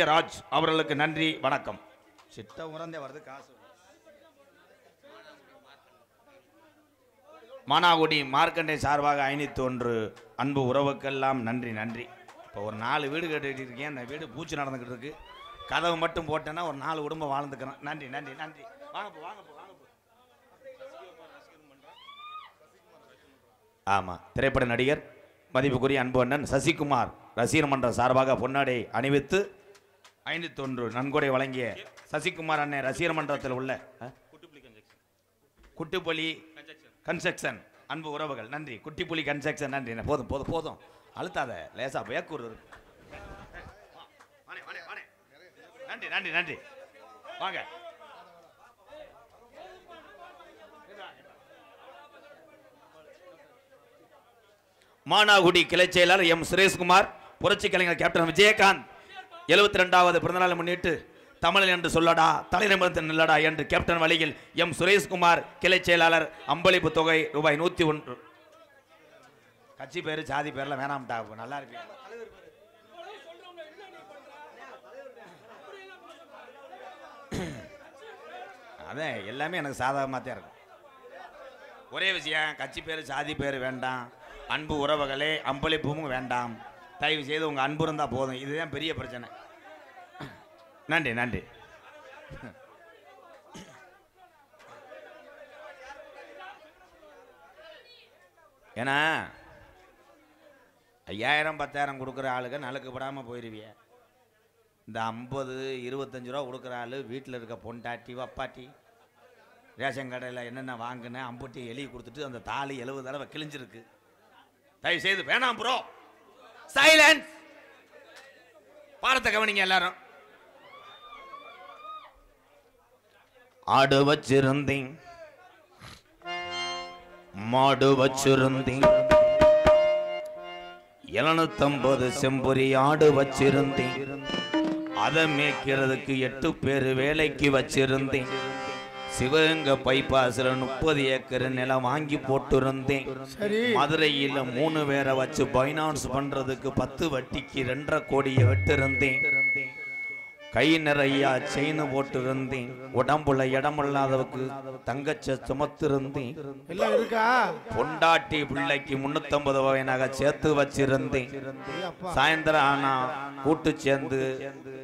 ராஜ் அவர்களுக்கு நன்றி வணக்கம். சிட்ட உறந்தே வருது காசு. மானாகுடி மார்க்கண்டே சார்பாக 501 அன்பு உறவுக்கெல்லாம் நன்றி. இப்போ ஒரு 4 வீடு கட்டிட்டு இருக்கேன். அந்த வீடு பூச்சி நடந்துக்கிட்டு இருக்கு. கதவு மட்டும் போட்டேன்னா ஒரு 4 குடும்பம் வாழ்ந்துக்கிறேன். நன்றி. வாங்க. ஆமாம், திரைப்பட நடிகர் மதிப்புக்குரிய அன்பு அண்ணன் சசிகுமார் ரசிகர் மன்ற சார்பாக பொன்னாடை அணிவித்து 501 நன்கொடை வழங்கிய சசிகுமார் அண்ணன் ரசிகர் மன்றத்தில் உள்ள குட்டிப்புலி கன்ஸ்ட்ரக்ஷன் அன்பு உறவுகள் நன்றி. குட்டிப்புலி கன்ஸ்ட்ரக்ஷன் நன்றி. போதும் அழுத்தாத, லேசா வேக்கூர் இருக்கு. நன்றி வாங்க. மானாகுடி கிளை செயலாளர் எம் சுரேஷ்குமார், புரட்சி கலைஞர் கேப்டன் விஜயகாந்த் 72வது பிறந்தநாளை முன்னிட்டு தமிழன் என்று சொல்லடா தலைநிமிர்ந்து நில்லடா என்று கேப்டன் வழியில் எம் சுரேஷ்குமார் கிளை செயலாளர் அம்பளிப்பு தொகை ரூபாய் 101. கட்சி பேரு சாதி பேர்ல வேணாம்டா, நல்லா இருக்கு. அதான் எல்லாமே எனக்கு சாதகமாக தான் இருக்கும். ஒரே விஷயம், கட்சி பேர் சாதி பேர் வேண்டாம், அன்பு உறவுகளே அம்பளிப்பும் வேண்டாம். தயவு செய்து உங்கள் அன்பு இருந்தால் போதும். இதுதான் பெரிய பிரச்சனை. நன்றி. ஏன்னா 5000 10,000 கொடுக்குற ஆளுங்க நலுக்கு படாமல் போயிடுவிய. இந்த 50 25 ரூபா கொடுக்குற ஆள் வீட்டில் இருக்க பொண்டாட்டி அப்பாட்டி ரேஷன் கடையில் என்னென்ன வாங்கினேன் அம்புட்டி எழுதி கொடுத்துட்டு அந்த தாலி 70 தடவை கிழிஞ்சிருக்கு. தயவு செய்து வேணாம் ப்ரோ, சைலன்ஸ். பாடத்தை கவனிங்க எல்லாரும். ஆடு வச்சிருந்தேன், மாடு வச்சிருந்தேன், 750 செம்பொரி ஆடு வச்சிருந்தேன், அதை மேய்க்கிறதுக்கு 8 பேர் வேலைக்கு வச்சிருந்தேன். சிவகங்கை பைபாஸ்ல 30 ஏக்கர் நிலம் வாங்கி போட்டிருந்தேன். மதுரையில் 3 பேரை வச்சு பைனான்ஸ் பண்றதுக்கு 10 வட்டிக்கு 2.5 கோடியை விட்டிருந்தேன். கை நிறைய செயின் போட்டிருந்தேன். உடம்புல இடமில்லாதவுக்கு தங்கச்ச சுமத்திருந்தேன். பொண்டாட்டி பிள்ளைக்கு 350 ரூபாய் நகை சேர்த்து வச்சிருந்தேன். சாயந்தரம் ஆனா கூட்டு சேர்ந்து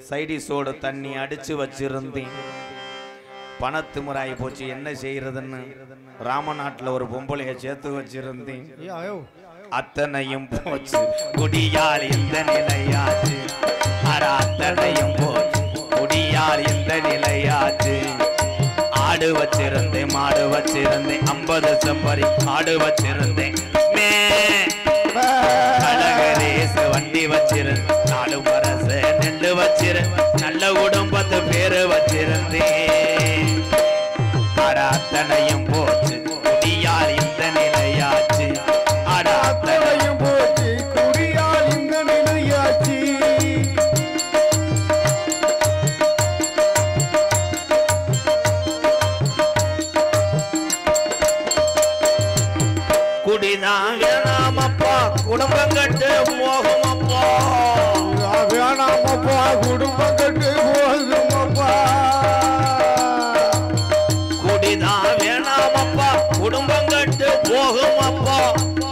சைடிஸோடு தண்ணி அடிச்சு வச்சிருந்தேன். பணத்து முறாய் போச்சு, என்ன செய்யறதுன்னு ராமநாட்டில் ஒரு பொம்பளைய சேர்த்து வச்சிருந்தேன். அத்தனையும் போச்சு, குடியால் இந்த நிலையாச்சு. அத்தனையும் போச்சு, குடியால் இந்த நிலையாச்சு. ஆடு வச்சிருந்தேன், மாடு வச்சிருந்தேன், 50 செம்பரி ஆடு வச்சிருந்தேன். கழகரேச வண்டி வச்சிருந்தேன், 4 மரச நெல்லு வச்சிருந்தேன், நல்ல குடும்பத்து பேரு வச்சிருந்தேன். அத்தனையும் போச்சு, குடியால் இந்த நிலையாச்சு. அத்தனையும் போச்சு, குடியால் இந்த நிலையாச்சு. குடிதான் வேணாமப்பா, குடும்பம் கட்டு போகுமப்பா. வேணாமப்பா, குடும்பம் கட்டு போகுமப்பா. வேணாமப்பா, குடும்பம் கட்டு போகும் அப்பா.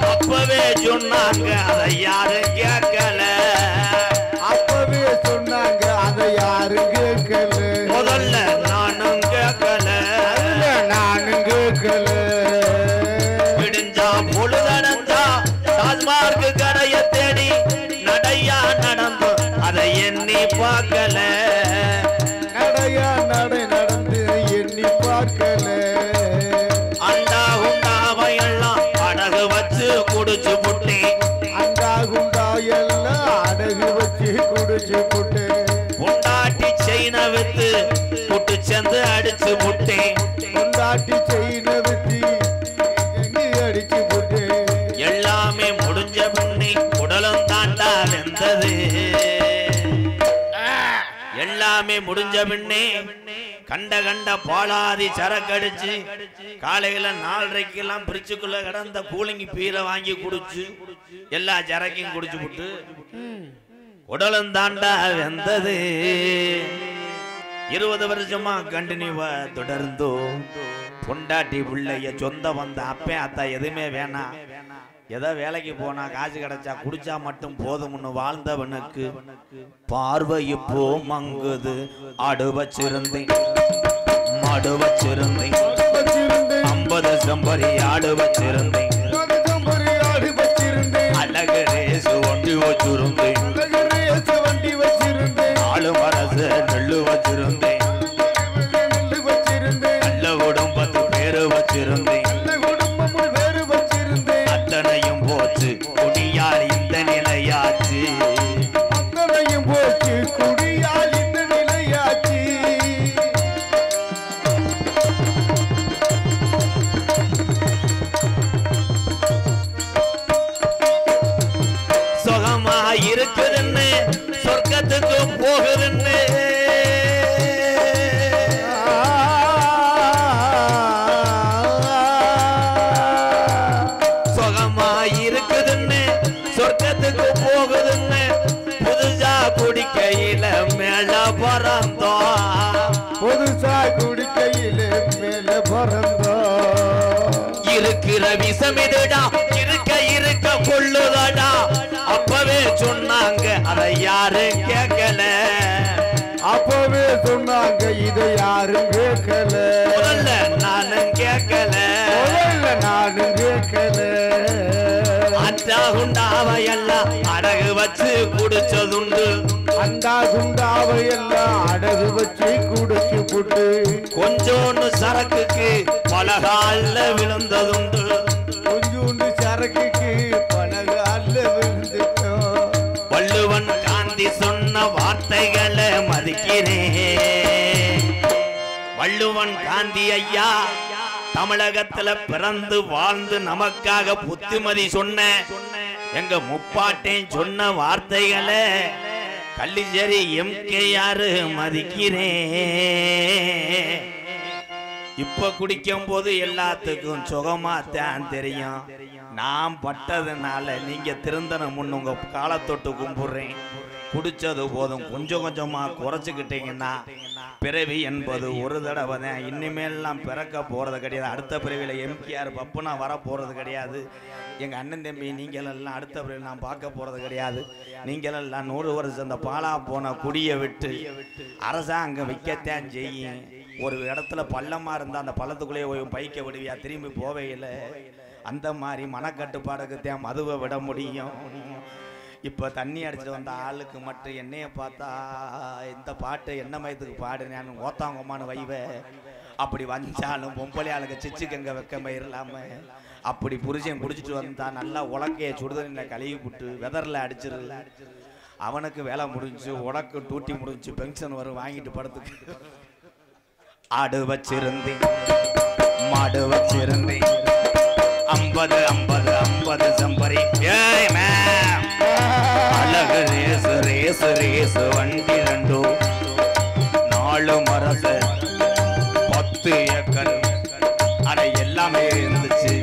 அப்பவே சொன்னாங்க, அதை யாரும் கேட்கல. பார்க்கல நடையா நடை நடந்து எண்ணி பார்க்கல அண்டா குண்டாவை எல்லாம் அடகு வச்சு குடிச்சு புட்டேன் அண்டா குண்டா எல்லாம் அடகு வச்சு குடிச்சு புட்டு பொண்டாட்டி செயின வித்து புட்டு சேர்ந்து அடிச்சு புட்டேன் பொண்டாட்டி செயின வித்து அடிச்சு புட்டு எல்லாமே முடிஞ்ச பின்னே உடலும் தாண்டா வெந்தது எல்லாமே முடிஞ்ச பின்னே கண்ட கண்ட பாலாதி சரக்கடிச்சு காலையில 4:30 பிரிச்சுக்குள்ள கிடந்த கூலிங்கி பீரை வாங்கி குடிச்சு எல்லா சரக்கையும் குடிச்சு விட்டு உடலும் தாண்டா வெந்தது 20 வருஷமா கண்டினியூவா தொடர்ந்தோ பொண்டாட்டி பிள்ளைய சொந்த வந்த அப்பே அத்தா எதுவுமே வேணாம் ஏதோ வேலைக்கு போனா காசு கிடைச்சா குடிச்சா மட்டும் போதும்னு வாழ்ந்தவனுக்கு பார்வை இப்போ மங்குது ஆடு வச்சிருந்தேன் மாடு வச்சிருந்தேன் 50 செம்பரி ஆடு வச்சிருந்தேன் அழகு ரேசு வண்டி வச்சிருந்தேன் 4 மரசு நெல்லு வச்சிருந்தேன் நல்ல குடும்பத்து பேரு வச்சிருந்தேன் அத்தனையும் போச்சு குடியால் இந்த நிலையாச்சு அத்தனையும் போச்சு குடியால் இந்த நிலையாச்சு சுகமா இருக்குதுன்னு சொர்க்கத்துக்கு போகுதுன்னு சுகமா இருக்குதுன்னு சொர்க்கத்துக்கு போகுதுன்னு புதுசா குடிக்கையில மேல பறந்தோம் புதுசா குடிக்கையில மேல பறந்தோம் இருக்கிற விஷமிதுடா இருக்க இருக்க கொள்ளுதடா அப்பவே சொன்னாங்க அதை யாரும் கேட்கல அப்பவே சொன்னாங்க இதை யாரும் கேட்கல முதல்ல நானும் கேட்கல நானும் கேட்கல அத்தா குண்டாவையெல்லாம் அடகு வச்சு குடிச்சதுண்டு அண்டா குண்டாவை எல்லாம் அடகு வச்சு குடிச்சு புட்டு கொஞ்சோன்னு சரக்குக்கு பலகால விழுந்ததுண்டு கொஞ்சோண்டு சரக்குக்கு பலகால விழுந்துட்டோம் வள்ளுவன் காந்தி சொன்ன வார்த்தைகளை மதிக்கிறேன் வள்ளுவன் காந்தி ஐயா தமிழகத்துல பிறந்து வாழ்ந்து நமக்காக புத்திமதி சொன்ன எங்க முப்பாட்டேன் சொன்ன வார்த்தைகளை கள்ளிச்சேரி எம்கேஆர் மதிக்கிறேன் இப்ப குடிக்கும் போது எல்லாத்துக்கும் சுகமா தான் தெரியும் நான் பட்டதுனால நீங்க திருந்தன முன்னு உங்க காலத்தொட்டு கும்பிடுறேன் குடிச்சது போதும் கொஞ்சம் கொஞ்சமா குறைச்சுக்கிட்டீங்கன்னா பிறவி என்பது ஒரு தடவை தான் இனிமேல்லாம் பிறக்க போறது கிடையாது அடுத்த பிறவில எம்கேஆர் பப்புனா வர போறது கிடையாது எங்க அண்ணன் தம்பி நீங்களெல்லாம் அடுத்த பிறவில நான் பார்க்க போறது கிடையாது நீங்களெல்லாம் 100 வருஷம் இந்த பாலா போன குடியை விட்டு அரசாங்கம் விற்கத்தான் செய்யும் ஒரு இடத்துல பள்ளமா இருந்தா அந்த பள்ளத்துக்குள்ளேயே போய் பைக்க விடுவியா திரும்பி போவே இல்லை அந்த மாதிரி மனக்கட்டுப்பாடுக்குத்தான் மதுவை விட முடியும் இப்போ தண்ணி அடிச்சுட்டு வந்த ஆளுக்கு மட்டும் என்னைய பார்த்தா இந்த பாட்டு என்ன மயத்துக்கு பாடுனேன்னு ஓத்தாங்கம்மான்னு வைவ அப்படி வந்தாலும் பொம்பளை ஆளுக்கு சிச்சுக்கங்க வைக்க இல்லாம அப்படி புருஷன் குடிச்சிட்டு வந்தா நல்லா உலக்கைய சுடுதண்ணில் கழுவி விட்டு வெதரில் அடிச்சிரு அவனுக்கு வேலை முடிஞ்சு உனக்கு டூட்டி முடிஞ்சு பென்ஷன் வரும் வாங்கிட்டு படுத்துக்கு ஆடு வச்சிருந்தேன் மாடு வச்சிருந்தேன் 50 சம்பரி அழகு ரேசு ரேசு ரேசு வண்டி 2 4 மரச 10 ஏக்கர் அட எல்லாமே இருந்துச்சு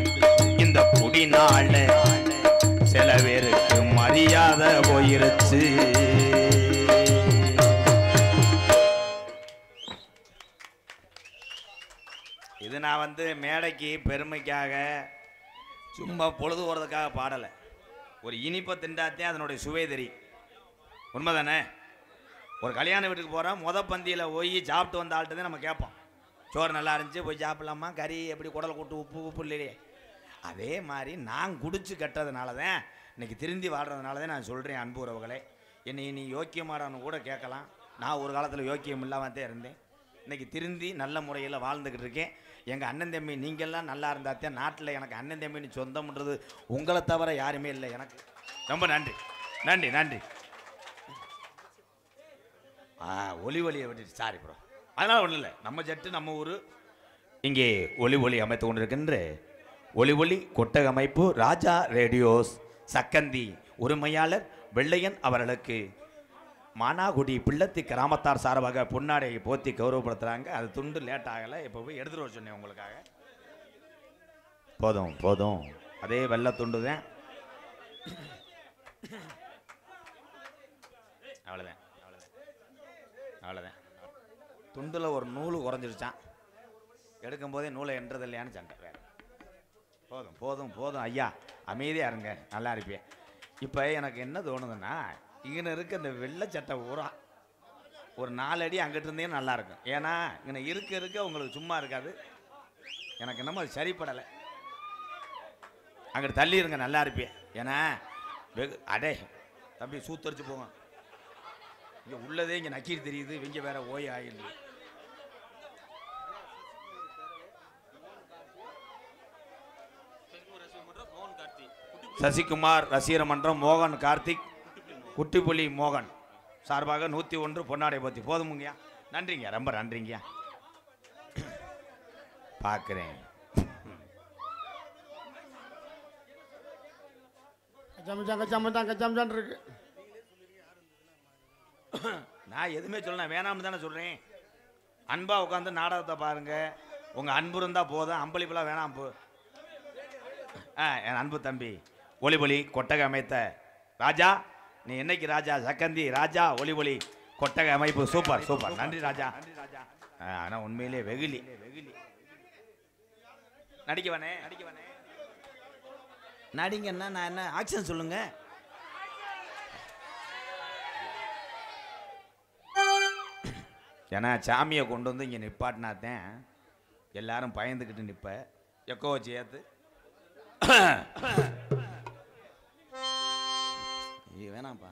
இந்த குடினால சில பேருக்கு மரியாதை போயிருச்சு இது நான் வந்து மேடைக்கு பெருமைக்காக சும்மா பொழுது போகிறதுக்காக பாடலை ஒரு இனிப்பை திண்டாத்தே அதனுடைய சுவை தெரியும் உண்மைதானே ஒரு கல்யாண வீட்டுக்கு போகிறோம் பந்தியில் போய் சாப்பிட்டு வந்த ஆள்கிட்ட தான் நம்ம கேட்போம் சோறு நல்லா இருந்துச்சு போய் சாப்பிடலாமா கறி எப்படி குடலை கூட்டு உப்பு இல்லையே அதே மாதிரி நான் குடிச்சு கட்டுறதுனால தான் இன்னைக்கு திருந்தி வாழ்கிறதுனால தான் நான் சொல்கிறேன் அன்பு உறவுகளே என்னை நீ யோக்கியமாடான்னு கூட கேட்கலாம். நான் ஒரு காலத்தில் யோக்கியம் இல்லாமல் தான் இருந்தேன். இன்றைக்கி திருந்தி நல்ல முறையில் வாழ்ந்துக்கிட்டு இருக்கேன். எங்கள் அண்ணன் தம்பி நீங்கள்லாம் நல்லா இருந்தாத்தான் நாட்டில் எனக்கு அண்ணன் தம்பின்னு சொந்தம்ன்றது உங்களை தவிர யாருமே இல்லை. எனக்கு ரொம்ப நன்றி நன்றி நன்றி. ஒலியை விட்டுட்டு சாரி ப்ரோ. அதனால் ஒன்றும் இல்லை, நம்ம ஜட்டு நம்ம ஊர். இங்கே ஒலி அமைத்து கொண்டிருக்கின்ற ஒலி கொட்டக அமைப்பு ராஜா ரேடியோஸ் சக்கந்தி உரிமையாளர் வெள்ளையன் அவர்களுக்கு மானாகுடி பிள்ளத்தி கிராமத்தார் சார்பாக பொன்னாடையை போத்தி கௌரவப்படுத்துகிறாங்க. அது துண்டு லேட் ஆகலை, இப்போ போய் எடுத்துகிட்டு வர சொன்னேன் உங்களுக்காக. போதும் போதும், அதே வெள்ளை துண்டு தான். அவ்வளோதான் அவ்வளோதான். துண்டில் ஒரு நூல் குறைஞ்சிருச்சான், எடுக்கும் போதே நூலை என்றது இல்லையான்னு சண்டை. வேறு போதும் போதும் போதும் ஐயா, அமைதியாக இருங்க, நல்லா இருப்பேன். இப்போ எனக்கு என்ன தோணுதுன்னா, இங்கே இருக்க இந்த வெள்ளை சட்டை ஊரா ஒரு 4 அடி அங்கிட்டு இருந்தே நல்லாயிருக்கும். ஏன்னா இங்கே இருக்க உங்களுக்கு சும்மா இருக்காது. எனக்கு என்னமோ அது சரிப்படலை. அங்கிட்டு தள்ளி இருங்க, நல்லா இருப்பேன். ஏன்னா அடே தம்பி சூத்தரிச்சு போங்க, இங்கே உள்ளதே இங்கே நக்கீர் தெரியுது, இங்கே வேற ஓய் ஆயிடுது. சசிகுமார் ரசிகர் மன்றம் மோகன் கார்த்திக் குட்டிப்புலி மோகன் சார்பாக 101 பொன்னாடை பற்றி போதுமுங்கய்யா. நன்றிங்க, ரொம்ப நன்றிங்கய்யா. பார்க்குறேன் இருக்கு. நான் எதுவுமே சொல்லணும் வேணாம்னு தானே சொல்கிறேன். அன்பா உட்காந்து நாடகத்தை பாருங்க. உங்கள் அன்பு இருந்தால் போதும், அம்பளிப்பெல்லாம் வேணாம். போ என் அன்பு தம்பி ஒலிபொலி கொட்டகை அமைத்த ராஜா, நீ என்னைக்கு ராஜா சக்கந்தி ராஜா ஒலிபொலி கொட்டகை அமைப்பு சூப்பர் சூப்பர். நன்றி ராஜா. ஆனால் உண்மையிலே வெகுலி நடிக்கவனே நடிங்கன்னா நான் என்ன ஆக்ஷன் சொல்லுங்க. ஏன்னா சாமியை கொண்டு வந்து இங்கே நிப்பாட்டினாத்தான் எல்லாரும் பயந்துக்கிட்டு நிற்ப. எக்கோ வச்சு ஏற்று வேணாம்ப்பா,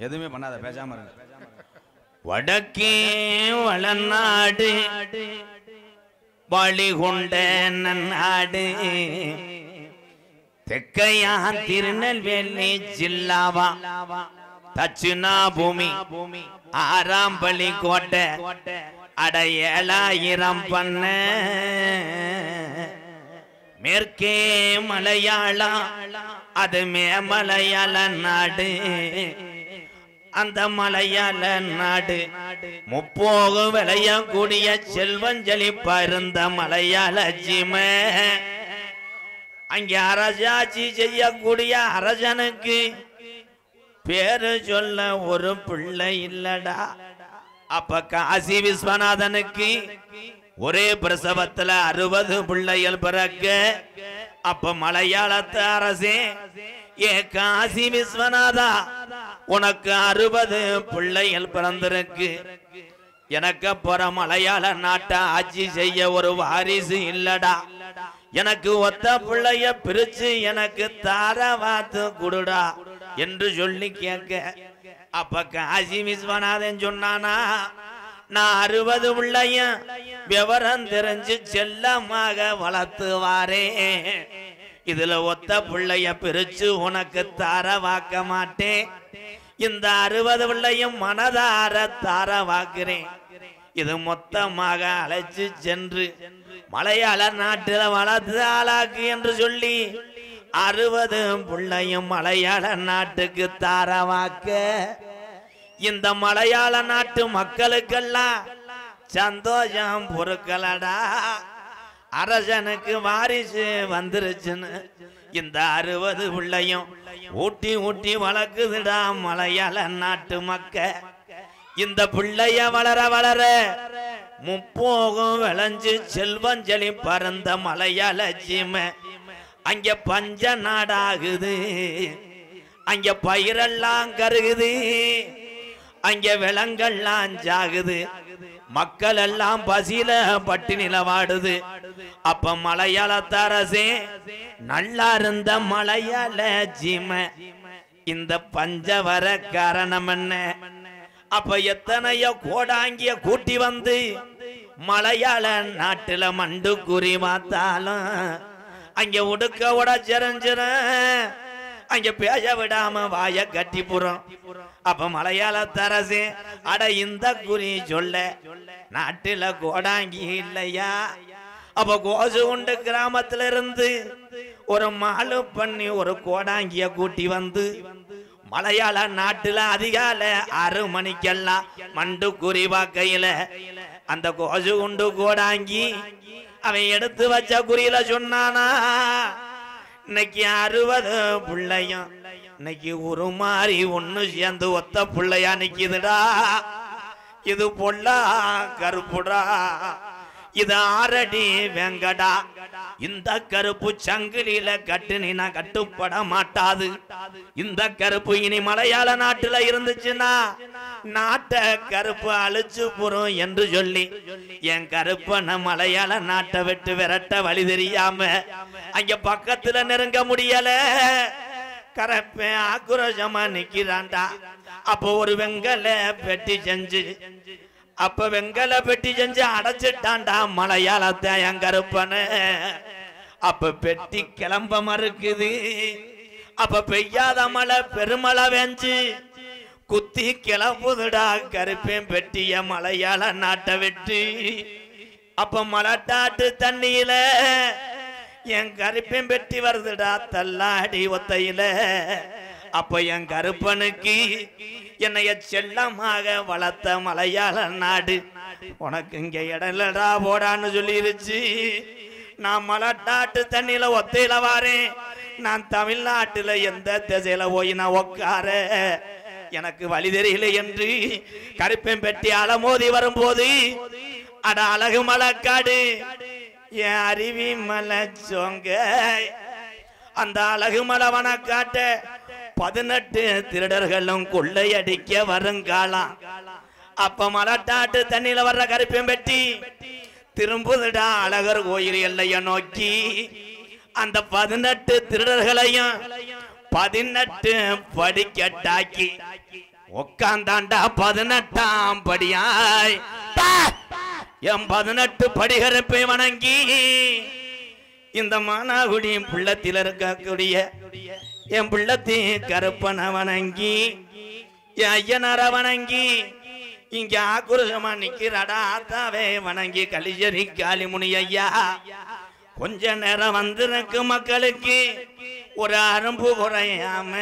எதுவுமே பண்ணாத, பேசாம இருங்க. வடக்கே வளநாடு வழி கொண்ட நன்னாடு, தெக்கையா திருநெல்வேலி ஜில்லாவா தட்சிணா பூமி ஆறாம்பள்ளி கோட்டை அட 7000 பண்ண மேற்கே மலையாளம் அது மேமலையாள நாடு. அந்த மலையாள நாடு முப்போகு விளையக்கூடிய செல்வஞ்சலிப்பா இருந்த மலையாள ஜிமை. அங்கே அரசாட்சி செய்யக்கூடிய அரசனுக்கு பேரு சொல்ல ஒரு பிள்ளை இல்லடா. அப்ப காசி விஸ்வநாதனுக்கு ஒரே பிரசவத்துல 60 பிள்ளைகள் பிறக்க. அப்ப மலையாளத்து அரசே, ஏ காசி விஸ்வநாதா, உனக்கு 60 பிள்ளைகள் பிறந்திருக்கு. எனக்கு அப்புறம் மலையாள நாட்டை ஆட்சி செய்ய ஒரு வாரிசு இல்லடா. எனக்கு ஒத்த பிள்ளைய பிரிச்சு எனக்கு தாரவாத்து குடுடா என்று சொல்லி கேட்க. அப்ப காசி விஸ்வநாதன் சொன்னானா, நான் 60 பிள்ளையும் விவரம் தெரிஞ்சு செல்லமாக வளர்த்துவாரே. இதுல ஒத்த பிள்ளைய பிரிச்சு உனக்கு தாரவாக்க மாட்டேன். இந்த 60 பிள்ளையும் மனதார தாரவாக்குறேன். இது மொத்தமாக அழைச்சு சென்று மலையாள நாட்டில் வளர்த்து ஆளாக்கு என்று சொல்லி 60 பிள்ளையும் மலையாள நாட்டுக்கு தாரவாக்க. இந்த மலையாள நாட்டு மக்களுக்கெல்லாம் சந்தோஷம் பொறுக்கலடா. அரசனுக்கு வாரிசு வந்துருச்சுன்னு இந்த 60 பிள்ளையும் ஊட்டி ஊட்டி வளர்க்குதுடா மலையாள நாட்டு மக்க. இந்த பிள்ளைய வளர வளர முப்போகம் விளைஞ்சு செல்வஞ்சலி பறந்த மலையாள ஜிமை அங்க பஞ்ச நாடாகுது. அங்க பயிரெல்லாம் கருகுது, அங்க விலங்கெல்லாம் ஜாகுது, மக்கள் எல்லாம் பசியில பட்டினில வாடுது. அப்ப மலையாள தரசே நல்லா இருந்த மலையாள ஜிமை இந்த பஞ்சவர காரணம் என்ன? அப்ப எத்தனையோ கோடாங்கிய கூட்டி வந்து மலையாள நாட்டுல மண்டு குறி மாத்தாலும் அங்க உடுக்க உடச்சிரஞ்சிர அங்க பேச விடாம வாய கட்டி புறம். அப்ப மலையாள தரசு அட இந்த குறி சொல்ல நாட்டுல கோடாங்கி இல்லையா? அப்ப கோசு உண்டு கிராமத்துல இருந்து ஒரு மாலு பண்ணி ஒரு கோடாங்கிய கூட்டி வந்து மலையாள நாட்டுல அதிகால 6 மணிக்கெல்லாம் மண்டு குறி வாக்கையில அந்த கோசு உண்டு கோடாங்கி அவன் எடுத்து வச்ச குறியில சொன்னானா, இன்னைக்கு 60 பிள்ளையும் இன்னைக்கு ஒரு மாதிரி ஒண்ணு சேர்ந்து ஒத்த பிள்ளையா நிக்குதுடா. இது பொல்லா கருப்புடா, இது 6 அடி வெங்கடா. இந்த கருப்பு சங்கிலியில கட்டுனா கட்டுப்பட மாட்டாது. இந்த கருப்பு இனி மலையாள நாட்டுல இருந்துச்சுன்னா நாட்டை கருப்பு அழிச்சு போறோம் என்று சொல்லி என் கருப்பன மலையாள நாட்டை விட்டு விரட்ட வழி தெரியாம அங்க பக்கத்துல நெருங்க முடியல. கரப்பேன் ஆக்ரோஷமா நிக்கிறான்டா. அப்போ ஒரு வெங்கல பெட்டி செஞ்சு அடைச்சிட்டான்டா மலையாளத்தை என் கருப்பன. அப்ப பெட்டி கிளம்ப மறுக்குது. அப்ப பெய்யாத மழை பெருமழை வெஞ்சு குத்தி கிளம்புதுடா கருப்பேன் பெட்டிய மலையாள நாட்டை விட்டு. அப்ப மலட்டாட்டு தண்ணியில என் கருப்பேன் பெட்டி வருதுடா தள்ளாடி ஒத்தையில. அப்ப என் கருப்பனுக்கு என்னைய செல்லமாக வளர்த்த மலையாள நாடு உனக்கு இங்க இடலடா போடான்னு சொல்லிருச்சு. நான் மலட்டாட்டு தண்ணியில ஒத்தையில வாரேன். நான் தமிழ்நாட்டுல எந்த திசையில போய் நான் உக்கார எனக்கு வழி தெரியல என்று கருப்பேன் பெட்டி அலமோதி வரும்போது அட அழகு மலக்காடு என் அருவி மலை சோங்க அந்த அழகு மலை வனக்காட்ட 18 திருடர்களும் கொள்ளையடிக்க வருங்காலாம். அப்ப மலட்டாட்டு தண்ணியில வர்ற கருப்பேன் பெட்டி திரும்புதுடா அழகர் கோயில் எல்லைய நோக்கி. அந்த 18 திருடர்களையும் 18 படிக்கட்டாக்கி உக்காந்தாண்டா 18ஆம் படியாய் என் 18 படிகரப்பை வணங்கி இந்த மானாகுடி புள்ளத்தில் இருக்கக்கூடிய என் பிள்ளத்தி கருப்பனை வணங்கி என் ஐயனார வணங்கி இங்க ஆக்ரோஷமா நிக்கிறடா ஆத்தாவே வணங்கி கலிஜரி காளிமுனி ஐயா கொஞ்ச நேரம் வந்திருக்கு மக்களுக்கு ஒரு அரும்பு குறையாம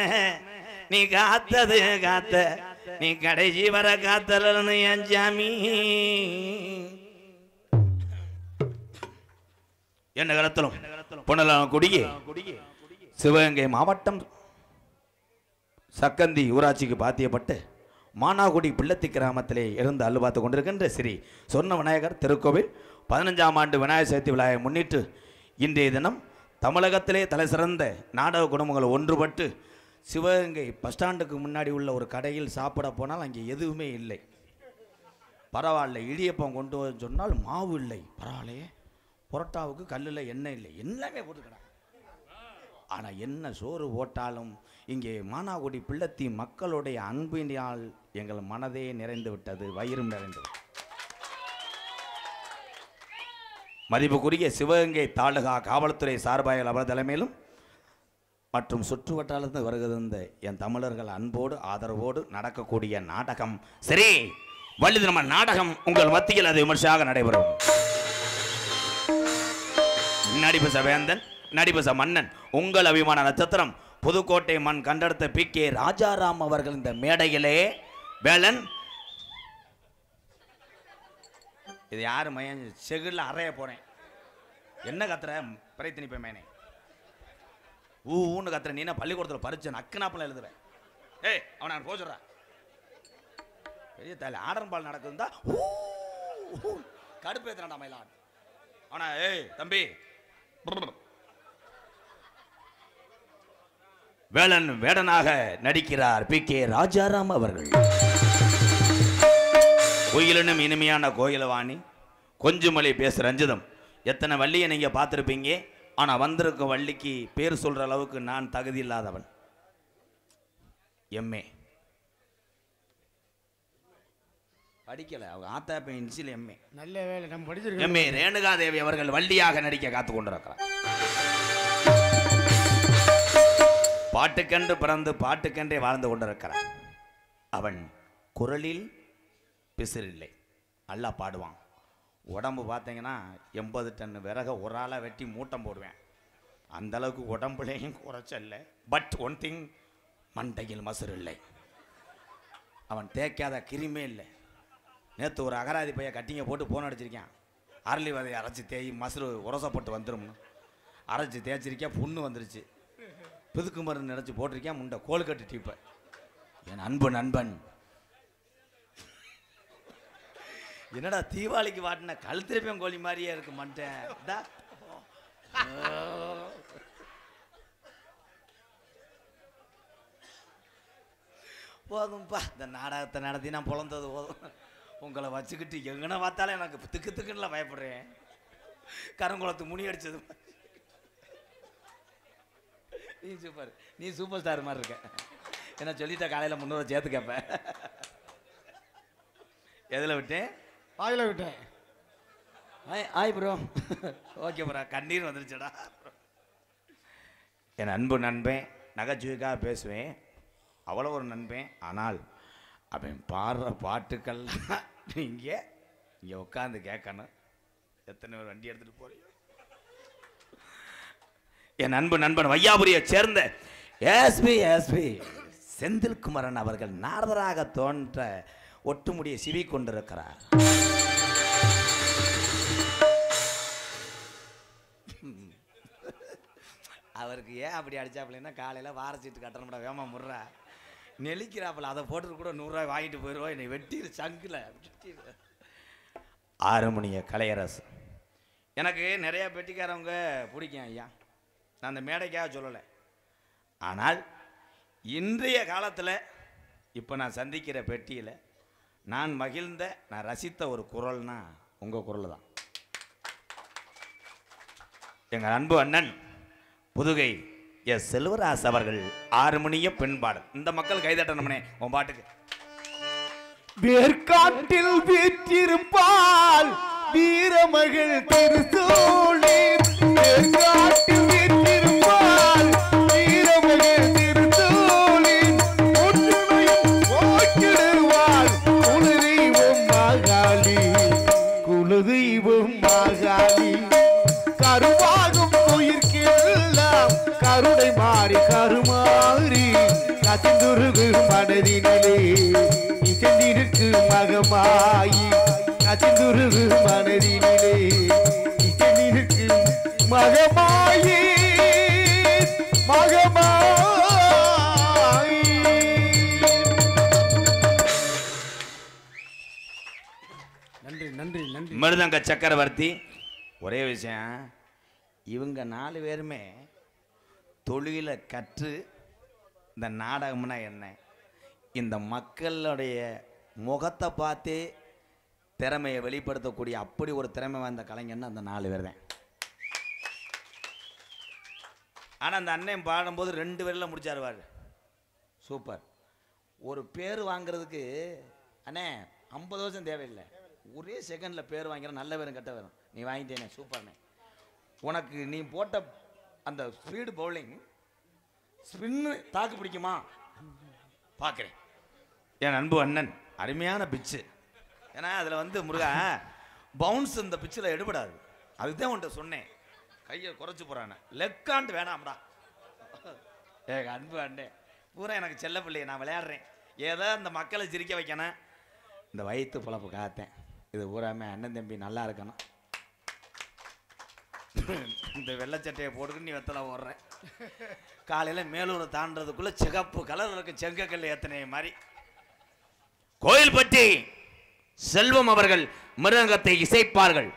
நீ காத்தது காத்த நீ கடைசி வர காத்தலன்னு என் ஜாமி. என்ன கருத்தலும் பொன்னலாம் குடியே சிவகங்கை மாவட்டம் சக்கந்தி ஊராட்சிக்கு பாத்தியப்பட்டு மானாகுடி பிள்ளத்தி கிராமத்திலே இருந்து அல்வாத்து கொண்டிருக்கின்ற ஸ்ரீ சொர்ண விநாயகர் திருக்கோவில் 15ஆம் ஆண்டு விநாயகர் சதுர்த்தி விழாவை முன்னிட்டு இன்றைய தினம் தமிழகத்திலே தலை சிறந்த நாடக குடும்பங்கள் ஒன்றுபட்டு சிவகங்கை பஸ் ஸ்டாண்டுக்கு முன்னாடி உள்ள ஒரு கடையில் சாப்பிட போனால் அங்கே எதுவுமே இல்லை. பரவாயில்ல, இடியப்பம் கொண்டு வர சொன்னால் மாவு இல்லை, பரவாயில்லையே, புரோட்டாவுக்கு கல்லில் எண்ணெய் இல்லை, எல்லாமே போட்டுக்கிறாங்க. ஆனால் என்ன சோறு போட்டாலும் இங்கே மானாகுடி பிள்ளத்தி மக்களுடைய அன்பினால் எங்கள் மனதே நிறைந்து விட்டது, வயிறும் நிறைந்து விட்டது. மதிப்புக்குரிய சிவகங்கை தாலுகா காவல்துறை சார்பாக அவர் தலைமையிலும் மற்றும் சுற்று வட்டாரத்தில் வருகிற என் தமிழர்கள் அன்போடு ஆதரவோடு நடக்கக்கூடிய நாடகம் சரி வள்ளிதினம நாடகம் உங்கள் மத்தியில் அது விமர்சையாக நடைபெறும். நடிபச வேந்தன் நடிபச மன்னன் உங்கள் அபிமான நட்சத்திரம் புதுக்கோட்டை மண் கண்டெடுத்த PK ராஜாராம் அவர்கள் இந்த மேடையிலே வேலன் இது யாரு மையன் செகுல அறைய போறேன் என்ன கத்துற பிரைத்தினிப்ப மேனே ஊன்னு கத்துற நீ பள்ளிக்கூடத்தில் பரிச்சை நக்குனாப்பில் எழுதுறேன். ஏய் அவனை போக சொல்ற பெரிய தலை ஆடன்பால் நடக்குதுந்தா கடுப்பு ஏத்துறான்டா மயிலான் அவனா. ஏய் தம்பி வேலன் வேடனாக நடிக்கிறார் PK ராஜாராம் அவர்கள். கோயிலினும் இனிமையான கோயிலவாணி கொஞ்சமலை பேச ரஞ்சிதம் எத்தனை வள்ளியை நீங்க பார்த்துருப்பீங்க. ஆனால் வந்திருக்க வள்ளிக்கு பேர் சொல்ற அளவுக்கு நான் தகுதி இல்லாதவன். எம்ஏ படிக்கல, அவங்க ஆத்தா இன்சில் எம்ஏ. நல்ல வேலை நம்ம படிச்சிருக்கோம். எம்ஏ ரேணுகாதேவி அவர்கள் வள்ளியாக நடிக்க காத்து கொண்டிருக்கிறார். பாட்டுக்கென்று பிறந்து பாட்டுக்கென்றே வாழ்ந்து கொண்டிருக்கிறார். அவன் குரலில் பிசிறில்லை, நல்லா பாடுவான். உடம்பு பார்த்தீங்கன்னா 80 டன் விறக ஒரு ஆளாக வெட்டி மூட்டம் போடுவேன். அந்த அளவுக்கு உடம்புலையும் குறைச்சல்ல. பட் ஒன் திங், மண்டையில் மசுறு இல்லை. அவன் தேய்க்காத கிருமே இல்லை. நேற்று ஒரு அகராதி பைய கட்டிங்க போட்டு போன் அடிச்சிருக்கேன். அரளி விதையை அரைச்சி தேய் மசுறு உரசப்பட்டு வந்துடும்னு அரைச்சி தேய்ச்சிருக்கேன். புண்ணு வந்துருச்சு. பிதுக்கு மருந்து நினச்சி போட்டிருக்கேன். முண்டை கோல் கட்டு டீப்பை. என் அன்பு நண்பன் என்னடா தீபாவளிக்கு வாட்டின கழுத்திருப்பேன் கோழி மாதிரியே இருக்கு மண்டை. போதும்பா, இந்த நாடகத்தை நடத்தி நான் பொழந்தது போதும். உங்களை வச்சுக்கிட்டு எங்கன பார்த்தாலும் எனக்கு திக்கு திக்குன்னு பயப்படுறேன். கருங்குளத்து முனி அடிச்சது. நீ சூப்பர், நீ சூப்பர் ஸ்டார் மாதிரி இருக்க. என்ன சொல்லிட்ட காலையில் 300 சேர்த்து கேட்பேன். எதில் விட்டேன்? வாயில விட்டேன். ஆய் ப்ரோ, ஓகே ப்ரோ. கண்ணீர் வந்துருச்சடா. என் அன்பு நண்பன், நகைச்சுவைக்காக பேசுவேன். அவ்வளோ ஒரு நண்பன். ஆனால் அவன் பாடுற பாட்டுக்கள்லாம் நீங்கள் இங்கே உட்காந்து கேட்கணும். எத்தனை பேர் வண்டி எடுத்துகிட்டு போறீங்க? என் அன்பு நண்பன் வையாபுரியை சேர்ந்த எஸ்பி செந்தில்குமரன் அவர்கள் நாரதராக தோன்ற ஒட்டுமுடியை சிவி கொண்டிருக்கிறார். அவருக்கு ஏன் அப்படி அடிச்சாப்பிலன்னா, காலையில் வாரச்சீட்டு கட்டணம்டா வேமா முடுறா நெளிக்கிறாப்பில். அதை போட்டு கூட 100 ரூபாய் வாங்கிட்டு போயிடுவோம். என்னை வெட்டிடு சங்கில் 6 மணிய கலையரசு. எனக்கு நிறைய பெட்டிக்காரவங்க பிடிக்கும் ஐயா. நான் அந்த மேடைக்காக சொல்லலை. ஆனால் இன்றைய காலத்தில் இப்போ நான் சந்திக்கிற பெட்டியில் நான் மகிழ்ந்த, நான் ரசித்த ஒரு குரல்னா உங்கள் குரல் தான். எங்கள் அன்பு அண்ணன் புதுகை எஸ் செல்வராஜ் அவர்கள் 6 மணிய பெண்பாடல். இந்த மக்கள் கைதட்டணும்னே உன் பாட்டுக்கு. வேர்க்காட்டில் வீற்றிருப்பால் வீரமகள் திருசூழி. வேர்க்காட்டில் வீற்றிருப்பால் வீரமகள் திருசூழி. ஒற்றுமையும் ஓக்கிடுவாள் குலதெய்வம் மாகாளி. குலதெய்வம் மாகாளி. கருவாகும் உயிர்க்கெல்லாம் கருணை மாறி கருமாறி கசிந்துருகு மனதினிலே இசைந்திருக்கு மகமாயி. கசிந்துருகு மனதினிலே இசைந்திருக்கு மகமாயி. மகமாயி. நன்றி நன்றி நன்றி. மிருதங்க சக்கரவர்த்தி. ஒரே விஷயம், இவங்க 4 பேருமே தொழிலை கற்று இந்த நாடகம்னா என்ன, இந்த மக்களுடைய முகத்தை பார்த்தே திறமையை வெளிப்படுத்தக்கூடிய அப்படி ஒரு திறமை வாய்ந்த கலைஞர்னு அந்த 4 பேர் தான். ஆனால் அந்த அண்ணன் பாடும்போது 2 பேரில் முடிச்சாருவார். சூப்பர். ஒரு பேர் வாங்கிறதுக்கு அண்ணே 50 வருஷம் தேவையில்லை. ஒரே செகண்டில் பேர் வாங்கிற நல்ல பேரும் கெட்ட பேரும் நீ வாங்கிட்டேனே. சூப்பர்ண்ணே. உனக்கு நீ போட்ட அந்த ஸ்பீடு பவுலிங் ஸ்பின்னு தாக்கு பிடிக்குமா பார்க்குறேன். என் அன்பு அண்ணன் அருமையான பிச்சு. ஏன்னா அதில் வந்து முருகா பவுன்ஸ் இந்த பிச்சில் எடுபடாது. அதுதான் உன்ட்ட சொன்னேன். கையை குறைச்சி போகிறானே லெக்காண்ட் வேணாம்டா. எங்கள் அன்பு அண்ணே பூரா எனக்கு செல்ல பிள்ளையை நான் விளையாடுறேன். ஏதோ இந்த மக்களை சிரிக்க வைக்கணும். இந்த வயிற்று பொழப்பு காத்தேன். இது பூராமே அண்ணன் தம்பி நல்லா இருக்கணும். இந்த வெள்ளைச்சட்டையை போட்டுக்கிட்டு நீ வெத்தலை ஓடுறேன். காலையில் மேலூரை தாண்டதுக்குள்ளே சிகப்பு கலர் இருக்கு செங்கக்கல் ஏத்தனை மாதிரி. கோயில்பட்டி செல்வம் அவர்கள் மிருதங்கத்தை இசைப்பார்கள்.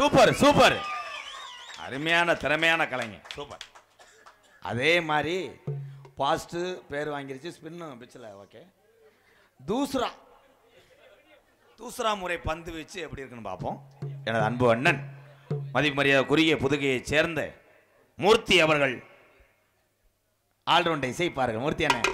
சூப்பர் சூப்பர், அருமையான திறமையான கலைஞர், சூப்பர். அதே மாதிரி பாஸ்ட்டு பேர் வாங்கிருச்சு, ஸ்பின்னும் பிச்சில். ஓகே, தூசரா முறை பந்து வச்சு எப்படி இருக்குன்னு பார்ப்போம். எனது அன்பு அண்ணன் மதிப்பு மரியாதைக்குரிய புதுகையைச் சேர்ந்த மூர்த்தி அவர்கள் ஆல்ரவுண்டை இசைப்பார்கள். மூர்த்தி அண்ணன்,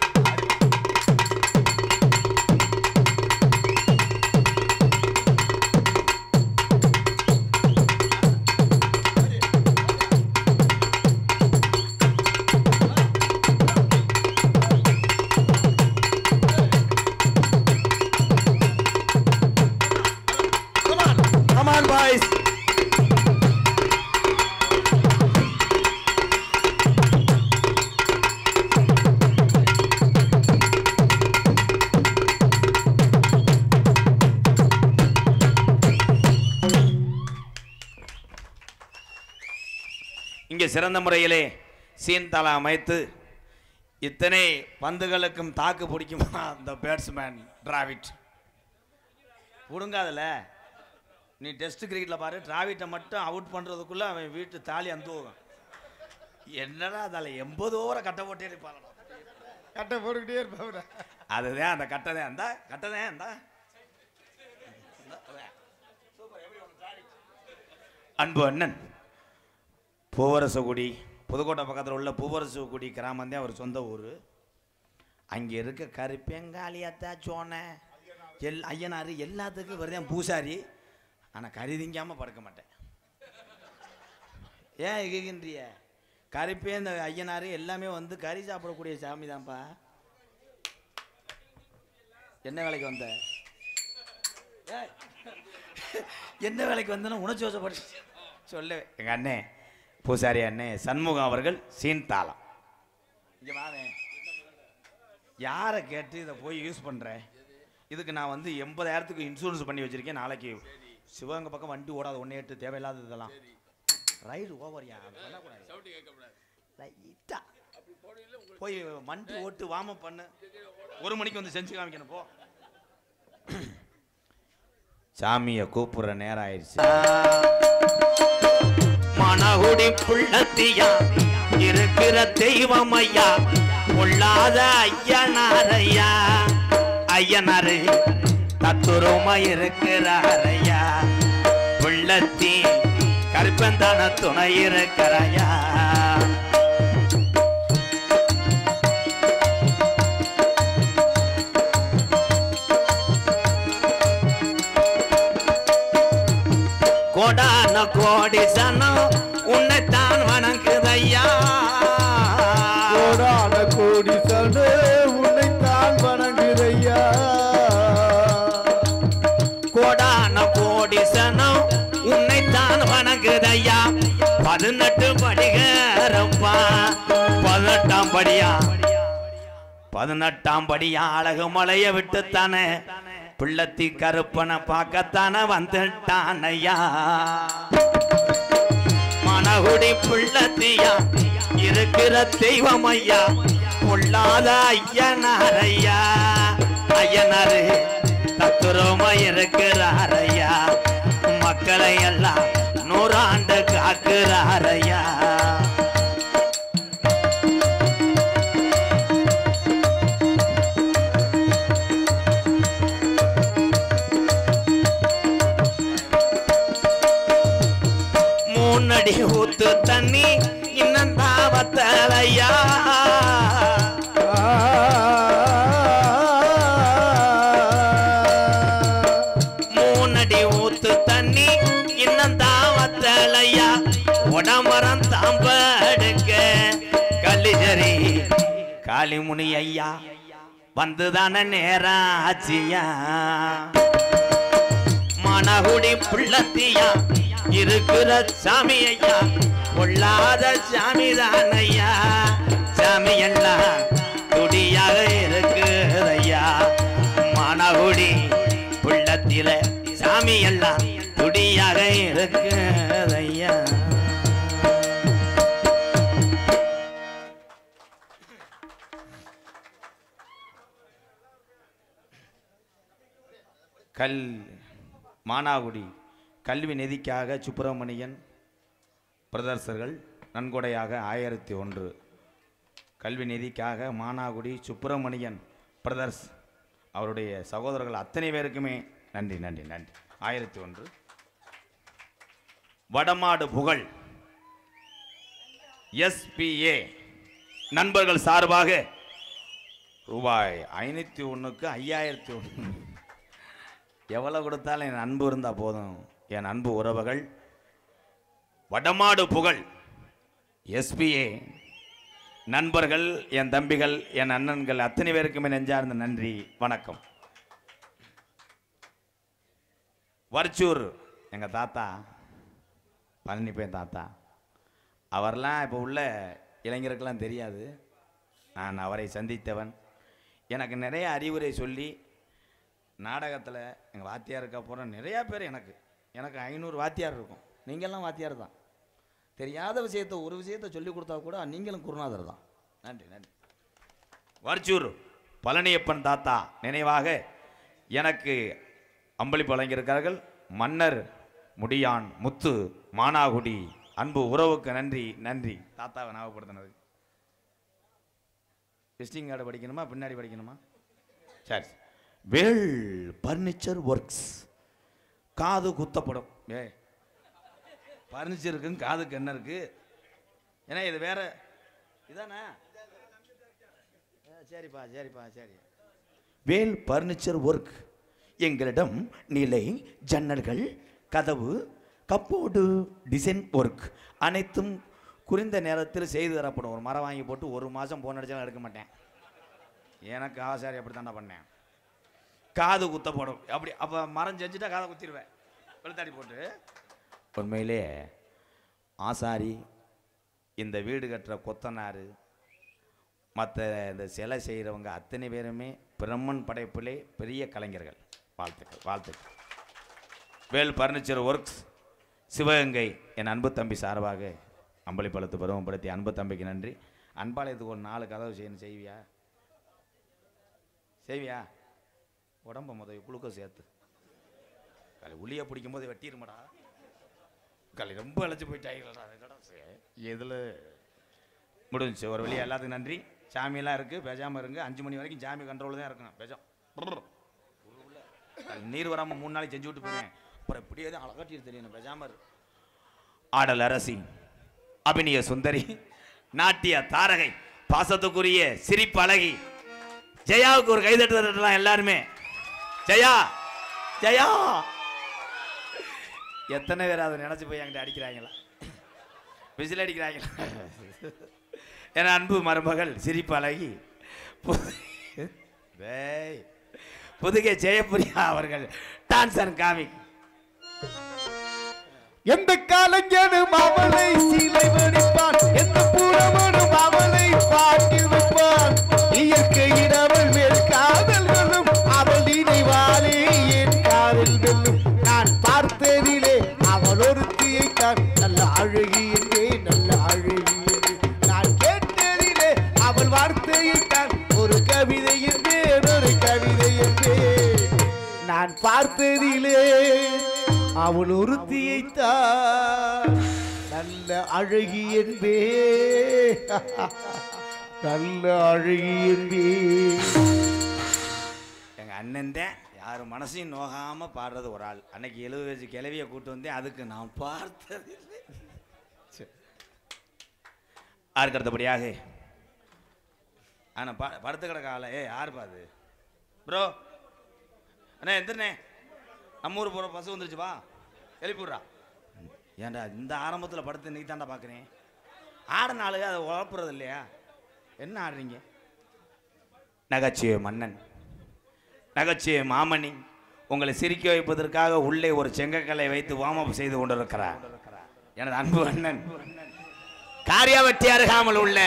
come on boys. இங்கே சிறந்த முறையிலே சீன்தள அமைத்து இத்தனை பந்துகளுக்கும் தாக்கு பிடிக்குமா அந்த பேட்ஸ்மேன் டிராவிட்? புடுங்காதல, நீ டெஸ்ட் கிரிக்கெட்டில் பாரு, டிராவிட்டை மட்டும் அவுட் பண்ணுறதுக்குள்ளே அவன் வீட்டு தாலி அந்த போகும். என்னடா அதில் 80 ஓவரை கட்டை போட்டே இருப்பாங்க, கட்டை போட்டுக்கிட்டே இருப்பாங்க. அதுதான் அந்த கட்டை அந்த அன்பு அண்ணன் பூவரசகுடி, புதுக்கோட்டை பக்கத்தில் உள்ள பூவரசகுடி கிராமம் தான் அவர் சொந்த ஊர். அங்கே இருக்க கருப்பெங்காலியாத்தா சோனை ஐயனார் எல்லாத்துக்கும் வருதான் பூசாரி. ஆனால் கறி திங்காமல் படுக்க மாட்டேன். ஏன் எகின்றிய கருப்பே இந்த ஐயனார் எல்லாமே வந்து கறி சாப்பிடக்கூடிய சாமி தான்ப்பா. என்ன வேலைக்கு வந்த? என்ன வேலைக்கு வந்தேன்னா உணர்ச்சி வசப்பட்டு சொல்லவே. எங்கள் அண்ணே பூசாரி அண்ணே சண்முகம் அவர்கள் சீன்தாளம். இங்கே வாங்க, யாரை கேட்டு இதை போய் யூஸ் பண்ணுறேன்? இதுக்கு நான் வந்து 80,000க்கு இன்சூரன்ஸ் பண்ணி வச்சுருக்கேன். நாளைக்கு சிவகங்கை பக்கம் வண்டி ஓடாது, 1.8 தேவையில்லாத இதெல்லாம் ரைடு ஓவரியா லைட்டா போய் வண்டி ஓட்டு வார்ம் பண்ணு. 1 மணிக்கு வந்து செஞ்சு காமிக்கணும் போ. சாமியை கூப்பிடுற நேரம் ஆயிடுச்சு. மனகுடி புள்ளத்தியா இருக்கிற தெய்வம் ஐயா, பொல்லாத ஐயனாரையா, ஐயனாரு தத்துரமா இருக்கிறாரையா, புள்ளத்தி கருப்பந்தான துணை இருக்கிறாயா. கோடான கோடி சனம் உன்னைத்தான் வணங்குதையா, கோடான கோடி சனு உன்னைத்தான் வணங்குதையா, கோடான கோடி சனம் உன்னைத்தான் வணங்குதையா. 18 படிகரப்பா 18ஆம் படியா 18ஆம் படியா அழகு மலைய விட்டுத்தானே பிள்ளத்தி கருப்பனை பார்க்கத்தானே வந்துட்டானையா. மனகுடி பிள்ளத்தியா இருக்கிற தெய்வம் ஐயா, பொல்லாத ஐயனாரையா, ஐயனாரு தத்துரமா இருக்கிறாரையா, மக்களை எல்லாம் 100 ஆண்டு காக்குறாரையா. முன்னாடி ஊத்து தண்ணி இன்னும் தாவத்தலையா, முன்னாடி ஊத்து தண்ணி இன்னும் தாவத்தலையா, உடம்பரம் தாம்படுக்க கலிஜரி காளிமுனி ஐயா வந்துதான நேரம் ஆச்சியா. மனகுடி புள்ளத்தியா இருக்கிற சாமி ஐயா, பொல்லாத சாமி தான் ஐயா, சாமி எல்லாம் துடியாக இருக்குதையா. மனகுடி புள்ளத்தில சாமி எல்லாம் துடியாக இருக்குதையா. மானாகுடி கல்வி நிதிக்காக சுப்பிரமணியன் பிரதர்சர்கள் நன்கொடையாக 1001. கல்வி நிதிக்காக மானாகுடி சுப்பிரமணியன் பிரதர்ஸ் அவருடைய சகோதரர்கள் அத்தனை பேருக்குமே நன்றி நன்றி நன்றி. 1001. வடமாடு புகழ் SPA நண்பர்கள் சார்பாக ரூபாய் 501க்கு 5001. எவ்வளவு கொடுத்தாலும் என் அன்பு இருந்தா போதும். என் அன்பு உறவுகள் வடமாடு புகழ் SPA நண்பர்கள், என் தம்பிகள், என் அண்ணன்கள் அத்தனை பேருக்குமே நெஞ்சார்ந்த நன்றி வணக்கம். வர்ச்சூர் எங்க தாத்தா பழனிப்பேன் தாத்தா, அவரெல்லாம் இப்போ உள்ள இளைஞருக்கெல்லாம் தெரியாது. நான் அவரை சந்தித்தவன். எனக்கு நிறைய அறிவுரை சொல்லி நாடகத்தில் எங்கள் வாத்தியாருக்கு அப்புறம் நிறையா பேர் எனக்கு 500 வாத்தியார் இருக்கும். நீங்கள்லாம் வாத்தியார் தான். தெரியாத விஷயத்தை ஒரு விஷயத்தை சொல்லி கொடுத்தா கூட நீங்களும் குருநாதர் தான். நன்றி நன்றி. வர்ச்சூர் பழனியப்பன் தாத்தா நினைவாக எனக்கு அம்பளிப்பு வழங்கியிருக்கார்கள். மன்னர் முடியான் முத்து மானாகுடி அன்பு உறவுக்கு நன்றி நன்றி. தாத்தாவை ஞாபகப்படுத்தினது. விசிட்டிங் கார்டு படிக்கணுமா பின்னாடி படிக்கணுமா? சரி. வேல் பர்னிச்சர் ஒர்க்ஸ் காது குத்தப்படும். பர்னிச்சருக்குன்னு காதுக்கு என்ன இருக்கு? ஏன்னா இது வேற இதானே? சரிப்பா சரிப்பா சரி. வேல் பர்னிச்சர் ஒர்க் எங்களிடம் நிலை, ஜன்னல்கள், கதவு, கப்போர்டு, டிசைன் ஒர்க் அனைத்தும் குறைந்த நேரத்தில் செய்து தரப்படும். ஒரு மரம் வாங்கி போட்டு ஒரு மாதம் போன் அடிச்சாலும் எடுக்க மாட்டேன். எனக்கு ஆசாரி அப்படி தானே பண்ணேன். காது குத்தப்படும். அப்படி அப்போ மரம் செஞ்சுட்டா காதை குத்திடுவேன் வெளுத்தாடி போட்டு. உண்மையிலே ஆசாரி, இந்த வீடு கட்டுற கொத்தனார், மற்ற இந்த சிலை செய்கிறவங்க அத்தனை பேருமே பிரம்மன் படைப்பிலே பெரிய கலைஞர்கள். வாழ்த்துக்கள் வாழ்த்துக்கள். வேல் பர்னிச்சர் ஒர்க்ஸ் சிவகங்கை என் அன்பு தம்பி சார்பாக அம்பளிப்பழத்து பருவப்படுத்திய அன்பு தம்பிக்கு நன்றி. அன்பாலயத்துக்கு ஒரு 4 கதவு செய்யணும். செய்வியா? செய்வியா? உடம்ப முதல் குளுக்க சேர்த்து கலை உளியை பிடிக்கும் போது வெட்டிடுமாடா. கலை ரொம்ப அழைச்சி போயிட்டாங்களா? இதில் முடிஞ்சிச்சு ஒரு வழியாக. எல்லாத்துக்கும் நன்றி. சாமியெல்லாம் இருக்குது, பேசாமல் இருங்க. 5 மணி வரைக்கும் சாமி கண்ட்ரோல் தான் இருக்கணும். பேசாம நீர் வராமல் 3 நாளைக்கு செஞ்சு விட்டு போவேன். அப்புறம் இப்படியே தான் அழகாட்டி தெரியணும். பேசாம ஆடல் அரசி, அபிநய சுந்தரி, நாட்டிய தாரகை, பாசத்துக்குரிய சிரிப்பு அழகி ஜெயாவுக்கு ஒரு கைதட்டுலாம் எல்லாருமே. ஜெயா ஜெயா. எத்தனை பேர் அதை நினைச்சு போய் என்கிட்ட அடிக்கிறாங்களா, விசில் அடிக்கிறாங்களா? என் அன்பு மருமகள் சிரிப்பு அழகி புதுகை ஜெயபிரியா அவர்கள் டான்ஸ் அண்ட் காமிக். எந்த கலைஞனும் அவளை சிலை வடிப்பான், எந்த புறவனும் அவளை பாட்டி வைப்பான். இயற்கையின் அவள் மேல் காதல்களும் அவள் நினைவாலே என் காதல் வெல்லும். நான் பார்த்ததிலே அவள் ஒருத்தியை தான் நல்ல அழகி என்றே, நல்ல அழகி என்று. நான் கேட்டதிலே அவள் வார்த்தையை தான் ஒரு கவிதை என்றே, ஒரு கவிதை என்றே. நான் பார்த்ததிலே அவள் ஒருத்தியைத்தான் நல்ல அழகி என்பே, நல்ல அழகி என்பே. எங்க அண்ணன் தான் யார் மனசையும் நோகாம பாடுறது ஒரு ஆள். அன்னைக்கு 70 வயசு கிளவியை கூட்டு வந்தேன். அதுக்கு நான் பார்த்தது யாருக்கு அடுத்தபடியாக ஆனால் படுத்து கிடக்க ஆள. யார் பாது ப்ரோ? அண்ணே எந்திரண்ணே, நம்ம ஊர் போகிற பஸ் வந்துருச்சுப்பா, எழுப்பிடுறா. ஏன்டா இந்த ஆரம்பத்தில் படுத்து இன்னைக்கு தாண்டா பார்க்குறேன். ஆடின ஆளுங்க அதை உழப்புறது இல்லையா? என்ன ஆடுறீங்க? நகைச்சுவை மன்னன், நகைச்சுவை மாமணி உங்களை சிரிக்க வைப்பதற்காக உள்ளே ஒரு செங்கக்கல்லை வைத்து வார்ம் அப் செய்து கொண்டிருக்கிறார் எனது அன்பு அண்ணன், காரியாவட்டி அருகாமல் உள்ள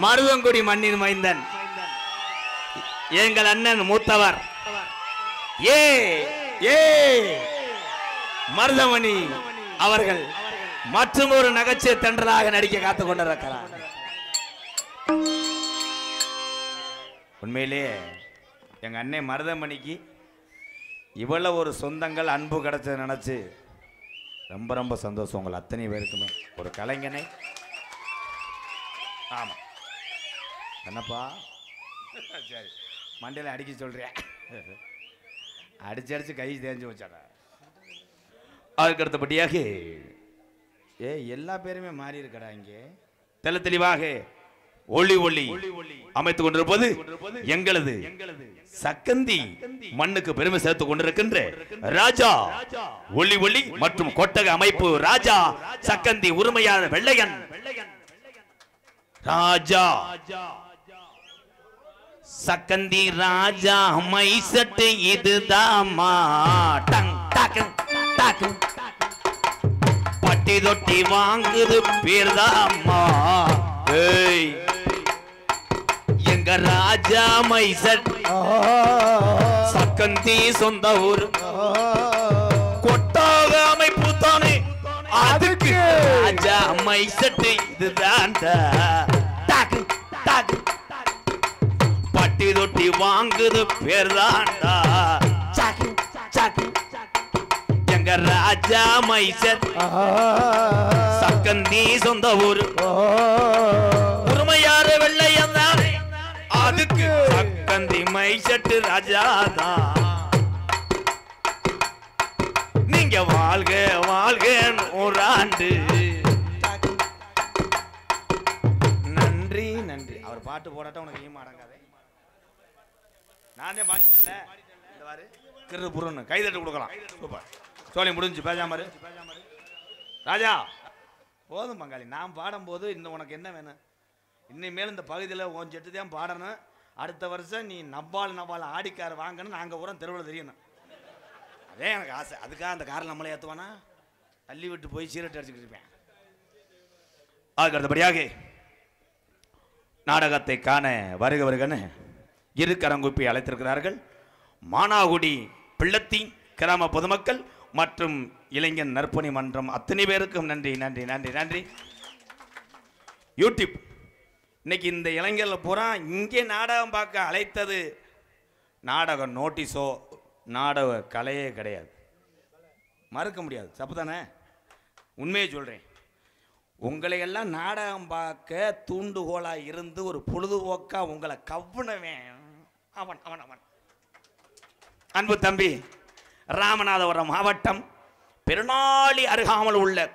மருதங்குடி மண்ணின் மைந்தன் எங்கள் அண்ணன் மூத்தவர் ஏ ஏ மருதமணி அவர்கள் மற்றும் ஒரு நகைச்சுவை தென்றலாக நடிக்க காத்துக் கொண்டிருக்கிறார். உண்மையிலே எங்க அண்ணன் மருதமணிக்கு இவ்வளவு ஒரு சொந்தங்கள் அன்பு கிடைச்ச நினைச்சு ரொம்ப ரொம்ப சந்தோஷம் உங்கள் அத்தனை பேருக்குமே. ஒரு கலைஞனை ஆமா என்னப்பா சரி மண்டையில அடிக்க சொல்றேன். அடிச்சு கை தேஞ்சு வச்சாடா. அதுக்கு அடுத்தபடியாக எல்லா பேருமே மாறி இருக்கடா. இங்கே தெல்ல தெளிவாக ஒளி ஒளி அமைத்துக் கொண்டிருப்பது எங்களது சக்கந்தி மண்ணுக்கு பெருமை சேர்த்துக் கொண்டிருக்கின்ற ராஜா ஒளி ஒளி மற்றும் கொட்டக அமைப்பு ராஜா சக்கந்தி உரிமையாளர் வெள்ளையன் ராஜா சக்கந்தி ராஜா மைசட்டு இதுதாமா டங் டக்கு டக்கு பட்டி தொட்டி வாங்குது பேர்தாமா. ஏய் எங்க ராஜா மைசட் சக்கந்தி சொந்த ஊர் கொட்டாக அமைப்பு தானே அதுக்கு ராஜா மைசட் இதுதான் டாக்கு டாக்கு பட்டி தொட்டி வாங்குது பேர்தான்டா சாக்கு சாக்கு எங்க ராஜா மைசட் சக்கந்தி சொந்த ஊர் உரிமையாரு வெள்ளையன் தானே அதுக்கு சக்கந்தி மைசட்டு ராஜாதான். நீங்க வாழ்க வாழ்க நூறாண்டு. நன்றி நன்றி. அவர் பாட்டு போடாட்ட உனக்கு ஈமா அடங்காதே. நானே பாடிட்டேன். இந்த வாரு கிரு புருன்னு கைதட்டு கொடுக்கலாம். சூப்பர். சோழி முடிஞ்சு பேசாமரு ராஜா போதும் பங்காளி. நான் பாடும்போது இன்னும் உனக்கு என்ன வேணும்? இனிமேல் இந்த பகுதியில் உன் செட்டு தான் பாடணும். அடுத்த வருஷம் நீ நவ்வால் ஆடிக்கார் வாங்கணும். நாங்கள் பூரா தெருவில் தெரியணும். அதே எனக்கு ஆசை. அதுக்காக அந்த காரில் நம்மளே ஏற்றுவானா தள்ளி விட்டு போய் சீரட்டு அடிச்சுக்கிட்டு இருப்பேன். அதுக்கு அடுத்தபடியாக நாடகத்தை காண வருக வருகன்னு இரு கரங்குப்பி அழைத்திருக்கிறார்கள். மானாகுடி பிள்ளத்தி கிராம பொதுமக்கள் மற்றும் இளைஞர் நற்பணி மன்றம் அத்தனை பேருக்கும் நன்றி நன்றி நன்றி நன்றி. யூடியூப் இன்னைக்கு இந்த இளைஞர்கள் பூரா இங்கே நாடகம் பார்க்க அழைத்தது நாடக நோட்டீஸோ நாடக கலையே கிடையாது. மறுக்க முடியாது. தப்பு தானே? உண்மையை சொல்கிறேன். உங்களையெல்லாம் நாடகம் பார்க்க தூண்டுகோலாக இருந்து ஒரு பொழுதுபோக்காக உங்களை கவ்வுனவேன் அவன் அவன் அவன் அன்பு தம்பி ராமநாதபுரம் மாவட்டம் பெருநாளி அருகாமல் உள்ள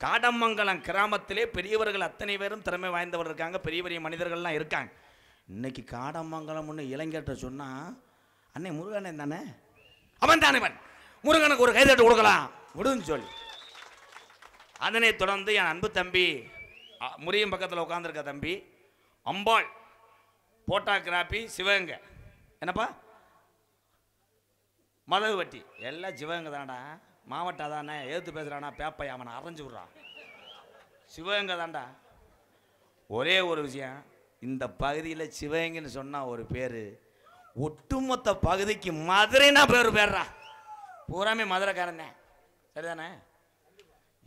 காடமங்கலம் கிராமத்திலே பெரியவர்கள் அத்தனை பேரும் திறமை வாய்ந்தவர் இருக்காங்க. பெரிய பெரிய மனிதர்கள்லாம் இருக்காங்க. இன்னைக்கு காடமங்கலம்னு இளைஞர்கிட்ட சொன்னா அன்னை முருகனே தானே அவன் தானே முருகனுக்கு ஒரு கைதட்டு கொடுக்கலாம் முடிஞ்சு சொல்லி. அதனை தொடர்ந்து என் அன்பு தம்பி முறியும் பக்கத்தில் உட்காந்துருக்க தம்பி அம்பாள் போட்டோகிராபி சிவகங்கை என்னப்பா மதகு வட்டி எல்லாம் சிவகங்கை தான்டா. மாவட்டம் தானே எழுத்து பேசுகிறானா பேப்பை அவனை அரைஞ்சு விட்றான். சிவகங்கை தான்டா. ஒரே ஒரு விஷயம், இந்த பகுதியில் சிவகங்கைன்னு சொன்னால் ஒரு பேர், ஒட்டுமொத்த பகுதிக்கு மதுரைனா பேர்றா. பூராமே மதுரைக்காரனே. சரிதானே?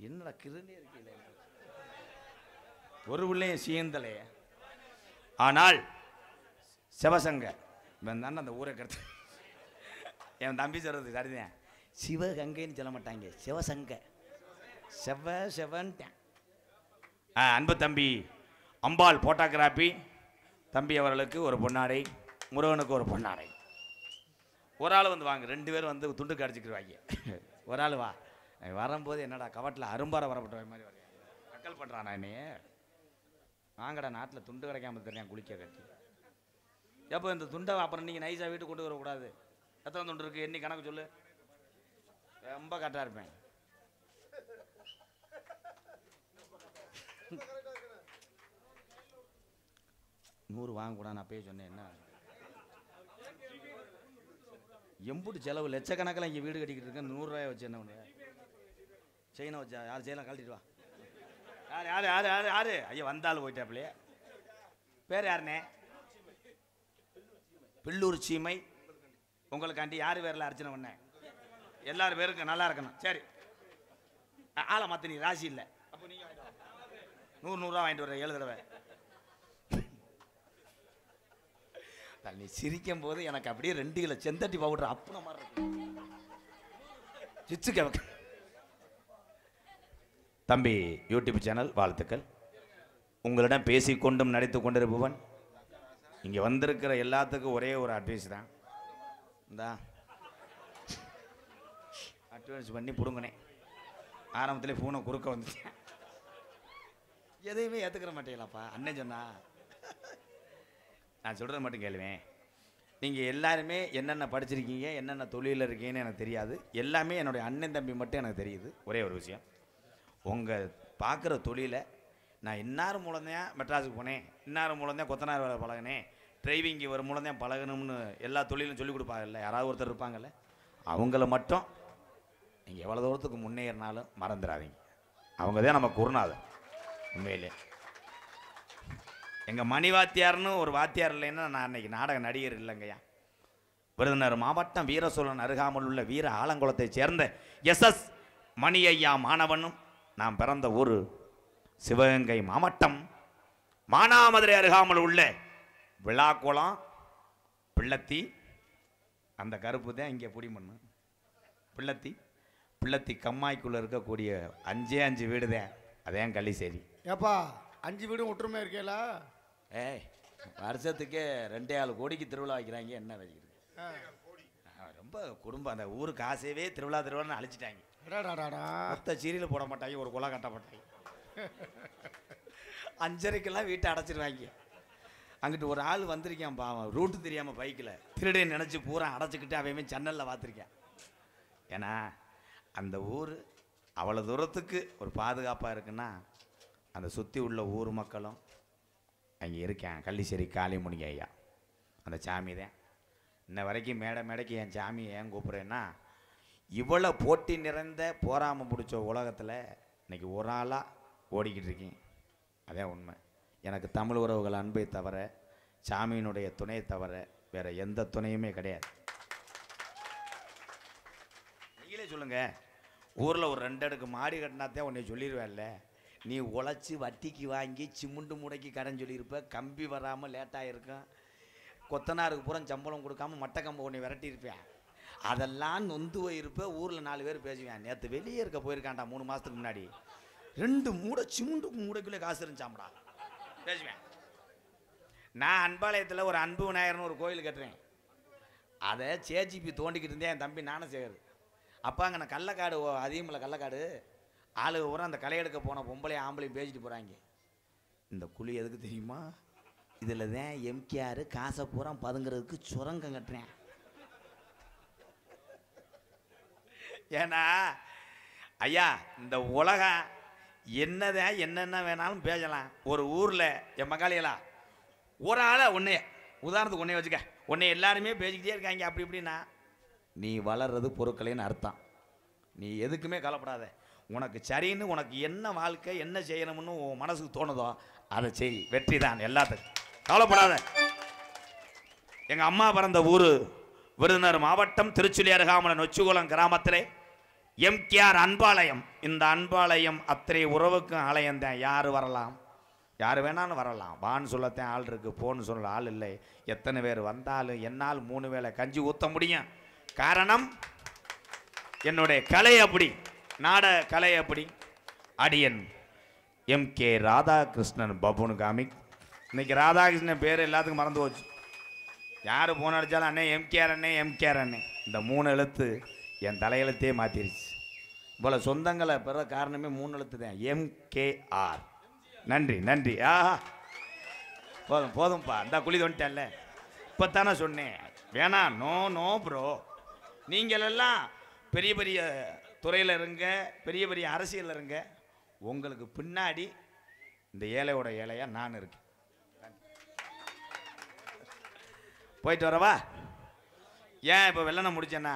என்னடா கிருந்தே இருக்கீங்களே ஒரு பிள்ளையும் சீந்தலையே. ஆனால் சிவசங்க இவன் தானே அந்த ஊரை கருத்து. என் தம்பி சொல்றது சரிதான். சிவகங்கைன்னு சொல்ல மாட்டாங்க, சிவசங்க. செவன்ட்டேன். அன்பு தம்பி அம்பாள் போட்டோகிராபி தம்பி அவர்களுக்கு ஒரு பொன்னாடை, முருகனுக்கு ஒரு பொன்னாடை. ஒரு ஆள் வந்து வாங்க, ரெண்டு பேரும் வந்து துண்டுக்கு அடிச்சுக்கிடுவாங்க. ஒரு ஆள் வா. வரும்போது என்னடா கவட்டில் அரும்பார வரப்பட்ட மாதிரி வரையா அக்கல் பண்ணுறான். நான் என்னையே வாங்கடா, நாட்டில் துண்டு கிடைக்காம தெரியும் குளிக்க கட்டி. எப்போ இந்த துண்டை அப்புறம் நீங்கள் நைஸாக வீட்டுக்கு கொண்டு வரக்கூடாது. எத்தனை துண்டு இருக்குது எண்ணி கணக்கு சொல்லு. ரொம்ப கரெக்டாக இருப்பேன். நூறு வாங்கக்கூடாது நான் போய் சொன்னேன். என்ன எம்புட்டு செலவு லட்சக்கணக்கில் இங்கே வீடு கட்டிக்கிட்டு இருக்கேன். 100 ரூபாய் வச்சு என்ன பண்ணு செயினை வச்சா யார் செய்யலாம் கழட்டிட்டு வா. யார் யார் யார் யார் யார் ஐயா வந்தாலும் போயிட்டாப்லையே. பேர் யாருண்ணே? பில்லூர் சீமை. உங்களுக்காண்டி யார் பேரில் அர்ச்சனை பண்ணேன்? எல்லாரும் பேருக்கு நல்லா இருக்கணும். சரி ஆளை மற்ற நீ ராசி இல்லை. அப்போ நீங்கள் 100 ரூபா வாங்கிட்டு வர்ற 7 தடவை. தண்ணி சிரிக்கும் போது எனக்கு அப்படியே 2 கிலோ செந்தட்டி பவுடர் அப்புன மாதிரி இருக்கு. சிச்சுக்க தம்பி யூடியூப் சேனல் வாழ்த்துக்கள். உங்களிடம் பேசிக்கொண்டும் நடித்து கொண்டிருப்பவன் இங்கே வந்திருக்கிற எல்லாத்துக்கும் ஒரே ஒரு அட்வைஸ் தான். இந்தா அட்வைஸ் பண்ணி பிடுங்கினேன். ஆரம்பத்திலே ஃபோனை குறுக்க வந்துட்டேன். எதையுமே ஏற்றுக்கிற மாட்டேங்களாப்பா. அண்ணன் சொன்னா நான் சொல்கிறத மட்டும் கேளுவேன். நீங்கள் எல்லாருமே என்னென்ன படிச்சிருக்கீங்க, என்னென்ன தொழிலில் இருக்கீங்கன்னு எனக்கு தெரியாது. எல்லாமே என்னுடைய அண்ணன் தம்பி மட்டும் எனக்கு தெரியுது. ஒரே ஒரு விஷயம், உங்கள் பார்க்குற தொழிலை நான் இன்னார் மூலம்தான் மெட்ராஸுக்கு போனேன், இன்னார் மூலம்தான் கொத்தனார் வேலை பழகினேன், டிரைவிங் ஒரு மூலம்தான் பழகணும்னு எல்லா தொழிலும் சொல்லிக் கொடுப்பாங்கல்ல, யாராவது ஒருத்தர் இருப்பாங்கல்ல, அவங்கள மட்டும் நீங்கள் எவ்வளோ தூரத்துக்கு முன்னேறினாலும் மறந்துடாதீங்க. அவங்க தான் நம்ம குருநாதர். உண்மையிலே எங்கள் மணி வாத்தியார்னு ஒரு வாத்தியார் இல்லைன்னா நான் அன்றைக்கி நாடக நடிகர் இல்லைங்கய்யா. விருதுநகர் மாவட்டம் வீரசோழன் அருகாமல் உள்ள வீர ஆலங்குளத்தைச் சேர்ந்த SS மணி ஐயா மாணவனும் நான் பிறந்த ஊர் சிவகங்கை மாவட்டம் மானாமதுரை அருகாமல் உள்ள விழாக்குளம் பிள்ளத்தி. அந்த கருப்பு தான் இங்கே புடிமண்ணு. பிள்ளத்தி கம்மாய்க்குள்ளே இருக்கக்கூடிய 5 வீடு தான். அதே கள்ளிசேரி. ஏப்பா 5 வீடும் ஒற்றுமை இருக்கேலா? ஏய், வருஷத்துக்கே 2.5 கோடிக்கு திருவிழா வைக்கிறாங்க. என்ன வச்சுக்கிறது? ரொம்ப குடும்பம். அந்த ஊரு காசையவே திருவிழான்னு அழிச்சிட்டாங்க. மொத்த சீரியல் போட மாட்டாங்க, ஒரு குலை கட்ட மாட்டாங்க. 5:30க்கெல்லாம் வீட்டை அடைச்சிருவாங்க. அங்கிட்டு ஒரு ஆள் வந்திருக்கேன் பாவம், ரூட்டு தெரியாமல் பைக்கில் திருடே நினச்சி பூரா அடைச்சிக்கிட்டு அவையுமே ஜன்னலில் பார்த்துருக்கேன். ஏன்னா அந்த ஊர் அவ்வளோ தூரத்துக்கு ஒரு பாதுகாப்பாக இருக்குன்னா அந்த சுற்றி உள்ள ஊர் மக்களும் அங்கே இருக்கேன். கள்ளிசேரி காளிமுனிங்க ஐயா அந்த சாமி தான். இன்ன வரைக்கும் மேடைக்கு என் சாமி ஏன் கூப்பிட்றேன்னா, இவ்வளோ போட்டி நிறைந்த போராமல் பிடிச்ச உலகத்தில் இன்றைக்கி ஒரு ஆளாக ஓடிக்கிட்டு இருக்கேன். அதே உண்மை. எனக்கு தமிழ் உறவுகள் அன்பை தவிர, சாமியினுடைய துணையை தவிர வேறு எந்த துணையுமே கிடையாது. நீங்களே சொல்லுங்கள், ஊரில் ஒரு 2 அடுக்கு மாடி கட்டினாத்தான் உன்னை சொல்லிடுவேன்ல. நீ உழைச்சி வட்டிக்கு வாங்கி சிமுண்டு முடைக்கு கடன் சொல்லியிருப்ப, கம்பி வராமல் லேட்டாக இருக்கும், கொத்தனாருக்கு பூரா சம்பளம் கொடுக்காம மட்டை கம்பை உன்னை விரட்டியிருப்பேன். அதெல்லாம் நொந்து போயிருப்ப. ஊரில் 4 பேர் பேசுவேன், நேற்று வெளியே இருக்க போயிருக்கான்டா 3 மாதத்துக்கு முன்னாடி 2 மூடை சிமுண்டு மூடைக்குள்ளே காசு இருந்துச்சாம்டா பேசுவேன். நான் அன்பாளையத்தில் ஒரு அன்பு விநாயகர்னு ஒரு கோயில் கட்டுறேன். அதை சேஜிபி தோண்டிக்கிட்டு இருந்தேன் என் தம்பி ஞானசேகர். அப்போ அங்கே நான் கள்ளக்காடு அதிகமில்ல, கள்ளக்காடு ஆளுக பூரா அந்த களை எடுக்க போன பொம்பளை ஆம்பளையும் பேசிட்டு போகிறாங்க. இந்த குழி எதுக்கு தெரியுமா? இதில் தான் எம்கேஆர் காசை பூரா பதுங்கிறதுக்கு சுரங்கம் கட்டுறேன். ஏன்னா ஐயா, இந்த உலகம் என்னதான் என்னென்ன வேணாலும் பேசலாம். ஒரு ஊரில் என் மக்காளிகளா ஒரு ஆளை உன்னைய உதாரணத்துக்கு உன்னைய வச்சுக்க, உன்னை எல்லாருமே பேசிக்கிட்டே இருக்காங்க அப்படி இப்படின்னா, நீ வளர்றது பொருட்களைன்னு அர்த்தம். நீ எதுக்குமே கவலைப்படாத. உனக்கு சரின்னு, உனக்கு என்ன வாழ்க்கை என்ன செய்யணும்னு உன் மனசுக்கு தோணுதோ அதை செய். வெற்றி தான் எல்லாத்துக்கும். கவலைப்படாத. எங்கள் அம்மா பிறந்த ஊர் விருதுநகர் மாவட்டம் திருச்சுழி அருகாமல நொச்சிகுளம் கிராமத்திலே எம்கேஆர் அன்பாலயம். இந்த அன்பாலயம் அத்தனை உறவுக்கும் ஆலயம் தான். யார் வரலாம், யார் வேணாலும் வரலாம். வான்னு சொல்லத்தான் ஆள் இருக்குது, போன்னு சொல்ல ஆள் இல்லை. எத்தனை பேர் வந்தாலும் என்னால் 3 வேளை கஞ்சி ஊற்ற முடியும். காரணம் என்னுடைய கலை அப்படி, நாடக கலை அப்படி. அடியன் MK ராதாகிருஷ்ணன் பபுனு காமிக். இன்னைக்கு ராதாகிருஷ்ணன் பேர் எல்லாத்துக்கும் மறந்து போச்சு. யார் போன அடித்தாலும் அண்ணே எம்கேஆர் அண்ணே எம்கேஆர் அண்ணே. இந்த 3 எழுத்து என் தலையெழுத்தே மாற்றிருச்சு. இவ்வளோ சொந்தங்களை பெற காரணமே 3 எழுத்து தான், MKR. நன்றி நன்றி. ஆஹா, போதும் போதும்ப்பா. இந்த குழி தோண்டிட்டேன்ல, இப்போ தானே சொன்னேன். வேணாம், நோ நோ ப்ரோ. நீங்களெல்லாம் பெரிய பெரிய துறையில் இருங்க, பெரிய பெரிய அரசியலில் இருங்க. உங்களுக்கு பின்னாடி இந்த ஏழையோட ஏழையாக நான் இருக்கேன். போயிட்டு வரவா? ஏன் இப்போ வெள்ளனை முடிச்சேன்னா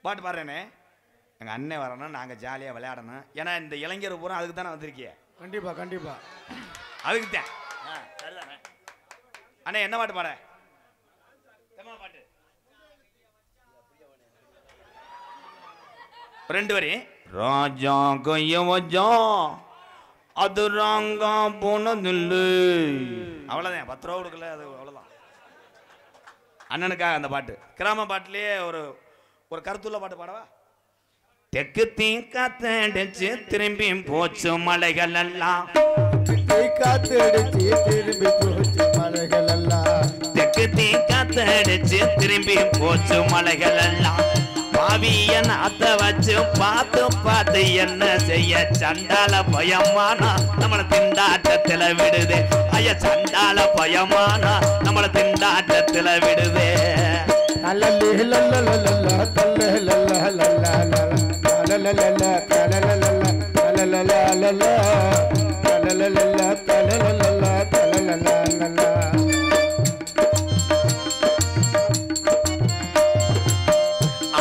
பாட்டு பாடுறேனே, எங்கள் அண்ணன் வரணும், நாங்கள் ஜாலியாக விளையாடணும். ஏன்னா இந்த இளைஞர் பூரா அதுக்கு தானே வந்திருக்கிய. கண்டிப்பாக கண்டிப்பாக அதுக்கு தான். சரிதானே அண்ணே? என்ன பாட்டு பாட? பாட்டு 2 வரி. ராஜா கைய வஜா அது ராங்கா போனதில்லை. அவ்வளோதான். 10 ரூபா கொடுக்கல, அது அவ்வளோதான். அண்ணனுக்காக அந்த பாட்டு கிராம பாட்டிலேயே ஒரு ஒரு கருத்துள்ள பாட்டு பாடவா? தெற்கு தீ காத்தடிச்சு திரும்பி போச்சு மலைகள் எல்லாம், காத்தடிச்சு திரும்பி போச்சு மலைகள் எல்லாம், தெற்கு தீ காத்தடிச்சு திரும்பி போச்சு மலைகள் எல்லாம், பாவியன் அத்த வச்சு பார்த்து பார்த்து என்ன செய்ய சண்டால பயமானா நம்மளை திண்டாட்டத்துல விடுதே, ஐயா சண்டால பயமானா நம்மளை திண்டாட்டத்துல விடுதே.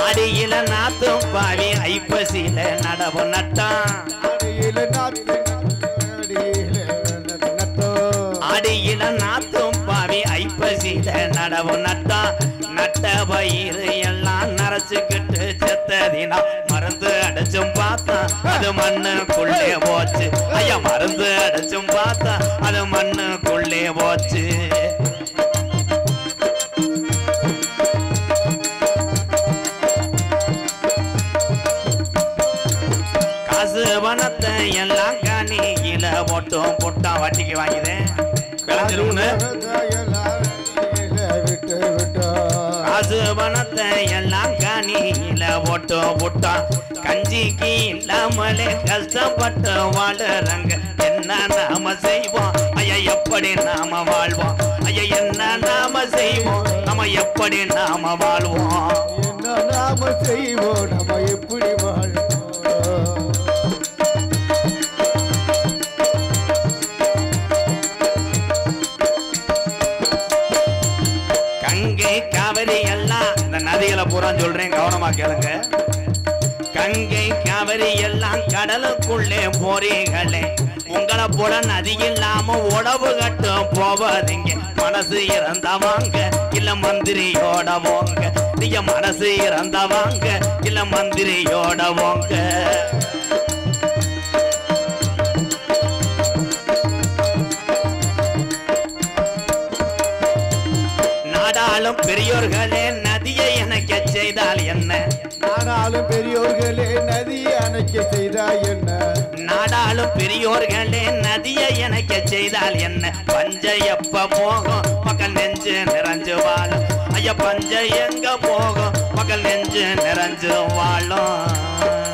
அடியில நாத்தும் பாவி ஐப்பசியில நடவு நட்டான், அடியில நாத்தும் பாவி ஐப்பசியில நடவு நட்டான், நட்ட பயிறு எல்லாம் நரைச்சுக்கிட்டு செத்ததினா மருந்து அடைச்சும் பார்த்தா அது மண்ணுக்குள்ளே போச்சு, ஐயா மருந்து அடைச்சும் பார்த்தா அது மண்ணுக்குள்ளே போச்சு. காசு பணத்தை எல்லாம் கனியில போட்டும் போட்டான் வட்டிக்கு வாங்கிதேன் விளைஞ்சிரும்னு, காசு பணத்தை எல்லாம் கனியில போட்டு போட்டான், கஞ்சிக்கு இல்லாமலே கஷ்டப்பட்டு வாழுறங்க என்ன நாம செய்வோம், ஐயா எப்படி நாம வாழ்வோம், ஐயா என்ன நாம செய்வோம், நம்ம எப்படி நாம வாழ்வோம், என்ன நாம செய்வோம், நம்ம எப்படி வாழ்வோம். கங்கை காவிரி எல்லாம் இந்த நதிகளை பூரா சொல்றேன் கவனமா கேளுங்க. கங்கை காவிரி எல்லாம் கடலுக்குள்ளே போறீங்களே, உங்களை போல நதி இல்லாம உடவு கட்டும் போவதீங்க, மனசு இறந்தவாங்க இல்ல மந்திரியோட போங்க, நீங்க மனசு இறந்தவாங்க இல்ல மந்திரியோட போங்க. நாடாளும் பெரியோர்களே நதியை அணைக்க செய்தால் என்ன, நாடாளும் பெரியோர்களே நதியை அணைக்க செய்தால் என்ன, நாடாளும் பெரியோர்களே நதியை அணைக்க செய்தால் என்ன, பஞ்ச எப்ப போகும் மக்கள் நெஞ்சு நிறைஞ்சு வாழும், ஐயா பஞ்ச எங்க போகும் மக்கள் நெஞ்சு நிறைஞ்சு வாழும்.